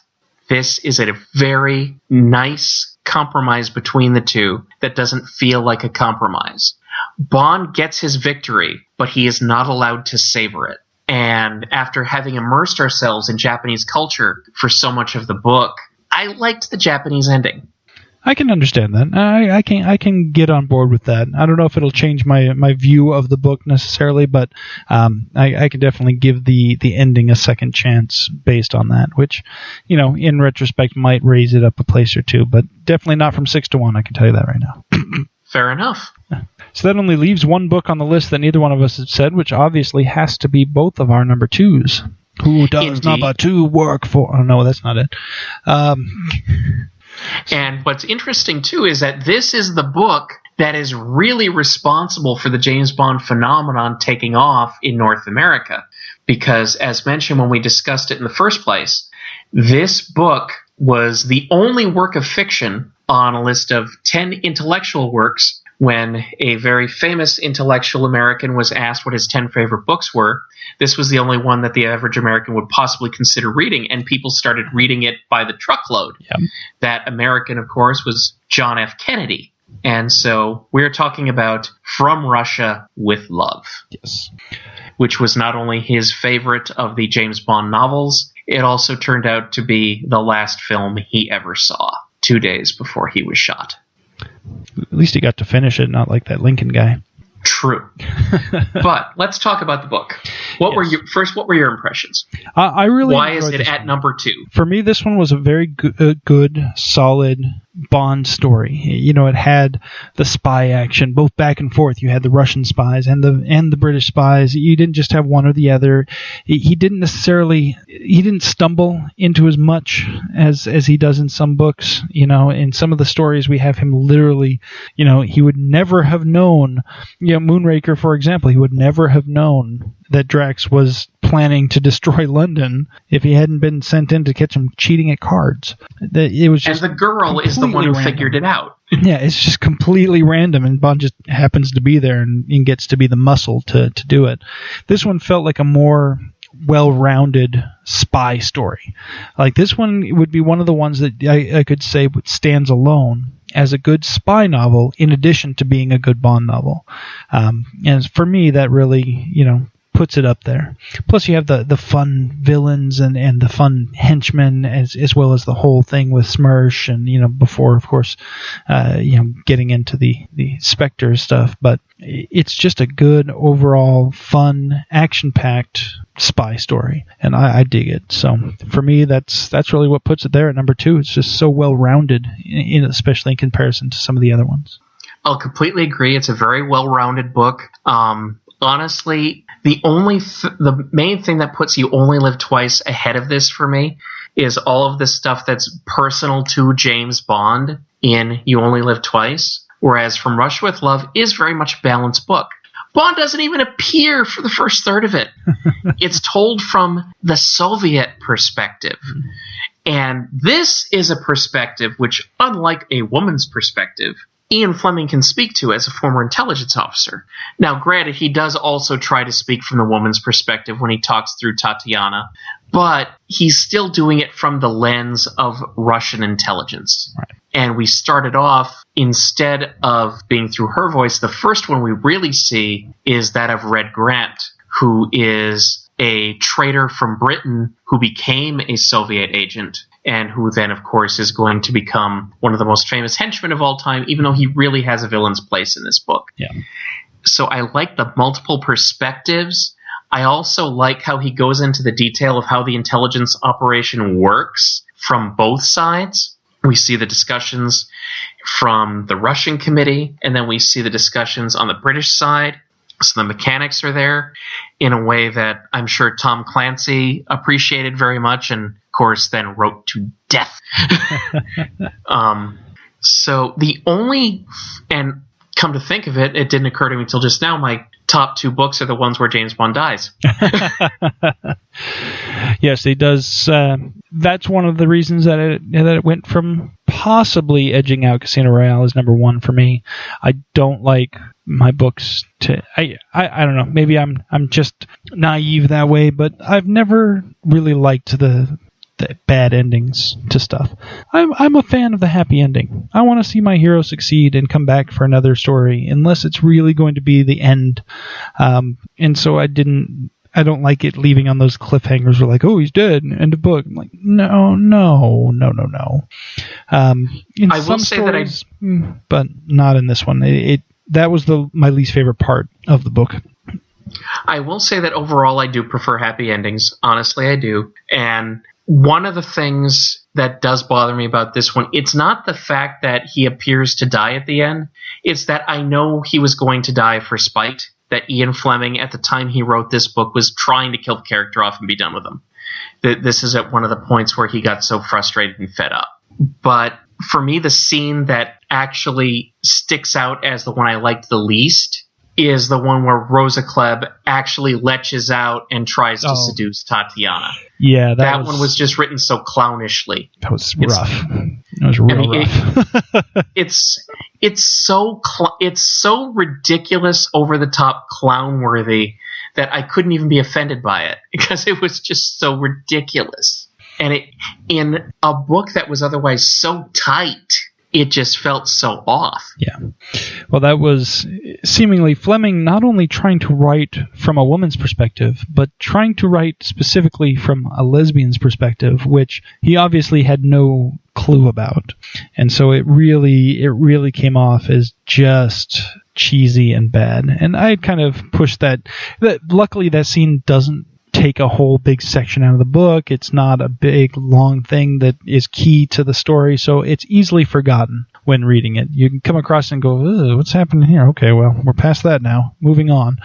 S11: This is a very nice compromise between the two that doesn't feel like a compromise. Bond gets his victory, but he is not allowed to savor it. And after having immersed ourselves in Japanese culture for so much of the book, I liked the Japanese ending.
S12: I can understand that. I can get on board with that. I don't know if it'll change my view of the book necessarily, but I can definitely give the ending a second chance based on that, which, in retrospect might raise it up a place or two, but definitely not from 6-1. I can tell you that right now.
S11: Fair enough.
S12: So that only leaves one book on the list that neither one of us has said, which obviously has to be both of our number twos. Who does
S11: Indeed.
S12: number two work for? Oh, no, that's not it.
S11: And what's interesting, too, is that this is the book that is really responsible for the James Bond phenomenon taking off in North America. Because, as mentioned when we discussed it in the first place, this book was the only work of fiction on a list of 10 intellectual works when a very famous intellectual American was asked what his 10 favorite books were, this was the only one that the average American would possibly consider reading, and people started reading it by the truckload.
S12: Yep.
S11: That American, of course, was John F. Kennedy. And so we're talking about From Russia with Love.
S12: Yes.
S11: Which was not only his favorite of the James Bond novels, it also turned out to be the last film he ever saw, 2 days before he was shot.
S12: At least he got to finish it, not like that Lincoln guy.
S11: True. But let's talk about the book. What were your impressions?
S12: I really
S11: Why is
S12: enjoyed
S11: it
S12: this
S11: at
S12: one.
S11: number 2?
S12: For me, this one was a very good, solid Bond story. You know, it had the spy action, both back and forth. You had the Russian spies and the British spies. You didn't just have one or the other. He didn't stumble into as much as he does in some books. You know, in some of the stories we have him literally, you know, he would never have known, you know, Moonraker, for example, he would never have known that Drax was planning to destroy London if he hadn't been sent in to catch him cheating at cards. It was just,
S11: and the girl is the one who figured it out.
S12: Yeah, it's just completely random, and Bond just happens to be there and gets to be the muscle to do it. This one felt like a more well-rounded spy story. Like, this one would be one of the ones that I could say stands alone as a good spy novel in addition to being a good Bond novel. And for me, that really, you know, puts it up there. Plus, you have the fun villains and the fun henchmen, as well as the whole thing with Smersh, and, you know, before, of course, you know, getting into the Spectre stuff. But it's just a good overall, fun, action-packed spy story, and I dig it. So for me, that's really what puts it there at number 2. It's just so well-rounded, especially in comparison to some of the other ones.
S11: I'll completely agree. It's a very well-rounded book. Honestly, the main thing that puts You Only Live Twice ahead of this for me is all of the stuff that's personal to James Bond in You Only Live Twice, whereas From Russia with Love is very much a balanced book. Bond doesn't even appear for the first third of it. It's told from the Soviet perspective. And this is a perspective which, unlike a woman's perspective, Ian Fleming can speak to as a former intelligence officer. Now, granted, he does also try to speak from the woman's perspective when he talks through Tatiana, but he's still doing it from the lens of Russian intelligence.
S12: Right.
S11: And we started off, instead of being through her voice, the first one we really see is that of Red Grant, who is a traitor from Britain who became a Soviet agent, and who then, of course, is going to become one of the most famous henchmen of all time, even though he really has a villain's place in this book.
S12: Yeah.
S11: So I like the multiple perspectives. I also like how he goes into the detail of how the intelligence operation works from both sides. We see the discussions from the Russian committee, and then we see the discussions on the British side. So the mechanics are there in a way that I'm sure Tom Clancy appreciated very much, and of course then wrote to death. So the only, and come to think of it, it didn't occur to me until just now, my top 2 books are the ones where James Bond dies.
S12: Yes, he does. That's one of the reasons that it went from possibly edging out Casino Royale as number 1 for me. I don't like my books to. I don't know. Maybe I'm just naive that way, but I've never really liked the bad endings to stuff. I'm a fan of the happy ending. I want to see my hero succeed and come back for another story, unless it's really going to be the end. And so I don't like it leaving on those cliffhangers where, like, oh, he's dead, end of book. I'm like, no. I will say stories, that but not in this one. That was my least favorite part of the book.
S11: I will say that overall I do prefer happy endings. Honestly, I do. And one of the things that does bother me about this one, it's not the fact that he appears to die at the end. It's that I know he was going to die for spite, that Ian Fleming, at the time he wrote this book, was trying to kill the character off and be done with him. This is at one of the points where he got so frustrated and fed up. But for me, the scene that actually sticks out as the one I liked the least is the one where Rosa Klebb actually leches out and tries to seduce Tatiana.
S12: Yeah,
S11: that one was just written so clownishly.
S12: That was rough. It was real rough.
S11: it's so ridiculous, over the top, clown worthy that I couldn't even be offended by it because it was just so ridiculous. And it, in a book that was otherwise so tight, it just felt so off.
S12: Yeah. Well, that was seemingly Fleming not only trying to write from a woman's perspective, but trying to write specifically from a lesbian's perspective, which he obviously had no clue about. And so it really came off as just cheesy and bad. And I kind of pushed that. Luckily, that scene doesn't take a whole big section out of the book. It's not a big, long thing that is key to the story, so it's easily forgotten when reading it. You can come across and go, what's happening here? Okay, well, we're past that now. Moving on.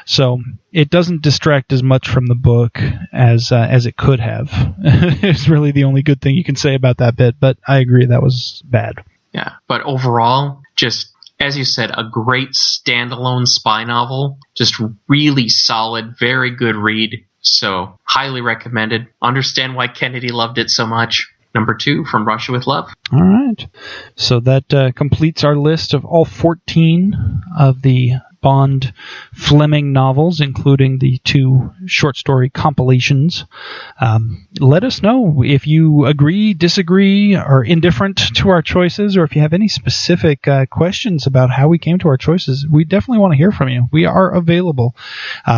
S12: So it doesn't distract as much from the book as it could have. It's really the only good thing you can say about that bit, but I agree that was bad.
S11: Yeah, but overall, just, as you said, a great standalone spy novel. Just really solid, very good read. So, highly recommended. Understand why Kennedy loved it so much. Number 2, From Russia with Love.
S12: All right. So that completes our list of all 14 of the Bond Fleming novels, including the 2 short story compilations. Let us know if you agree, disagree, or indifferent to our choices, or if you have any specific questions about how we came to our choices. We definitely want to hear from you. We are available.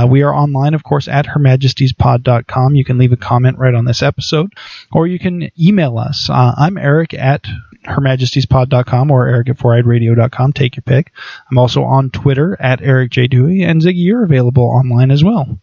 S12: We are online, of course, at hermajestiespod.com. You can leave a comment right on this episode, or you can email us. I'm Eric at hermajestiespod.com or Eric at 4eyeradio.com. Take your pick. I'm also on Twitter at Eric J. Dewey, and Ziggy, you're available online as well.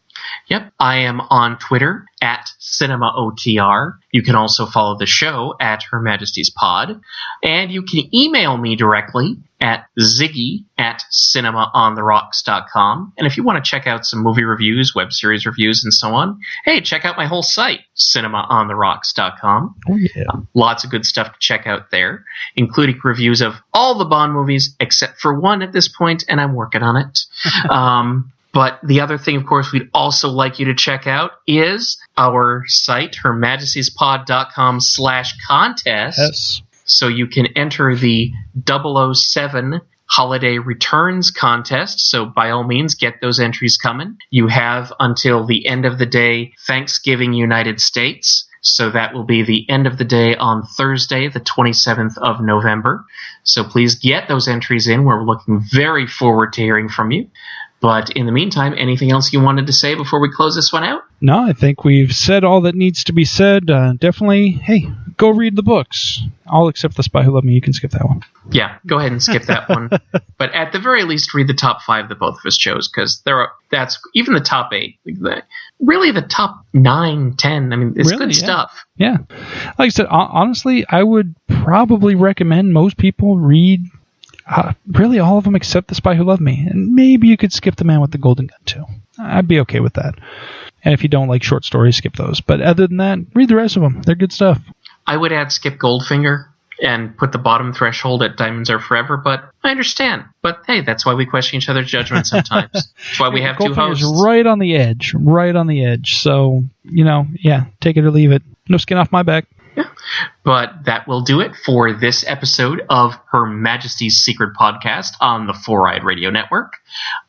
S11: Yep, I am on Twitter at CinemaOTR. You can also follow the show at Her Majesty's Pod. And you can email me directly at Ziggy at cinemaontherocks.com. And if you want to check out some movie reviews, web series reviews, and so on, hey, check out my whole site, cinemaontherocks.com.
S12: Oh, yeah.
S11: Lots of good stuff to check out there, including reviews of all the Bond movies except for one at this point, and I'm working on it. But the other thing, of course, we'd also like you to check out is our site, hermajestiespod.com/contest.
S12: Yes.
S11: So you can enter the 007 Holiday Returns contest. So by all means, get those entries coming. You have until the end of the day, Thanksgiving United States. So that will be the end of the day on Thursday, the 27th of November. So please get those entries in. We're looking very forward to hearing from you. But in the meantime, anything else you wanted to say before we close this one out?
S12: No, I think we've said all that needs to be said. Definitely, hey, go read the books. All except The Spy Who Loved Me. You can skip that one.
S11: Yeah, go ahead and skip that one. But at the very least, read the top 5 that both of us chose, because that's even the top 8. Really, the top 9, 10. I mean, it's really good stuff.
S12: Yeah. Like I said, honestly, I would probably recommend most people read really all of them except The Spy Who Loved Me. And maybe you could skip The Man with the Golden Gun, too. I'd be okay with that. And if you don't like short stories, skip those. But other than that, read the rest of them. They're good stuff.
S11: I would add Skip Goldfinger and put the bottom threshold at Diamonds Are Forever, but I understand. But hey, that's why we question each other's judgment sometimes. That's why we have 2 hosts.
S12: Right on the edge. Right on the edge. So, yeah, take it or leave it. No skin off my back.
S11: Yeah. But that will do it for this episode of Her Majesty's Secret Podcast on the 4-Eyed Radio Network.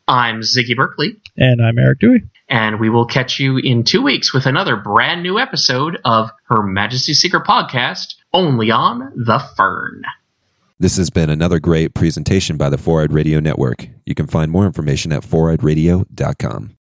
S11: I'm Ziggy Berkeley.
S12: And I'm Eric Dewey.
S11: And we will catch you in 2 weeks with another brand new episode of Her Majesty's Secret Podcast, only on The Fern.
S1: This has been another great presentation by the 4-Eyed Radio Network. You can find more information at 4eyeradio.com.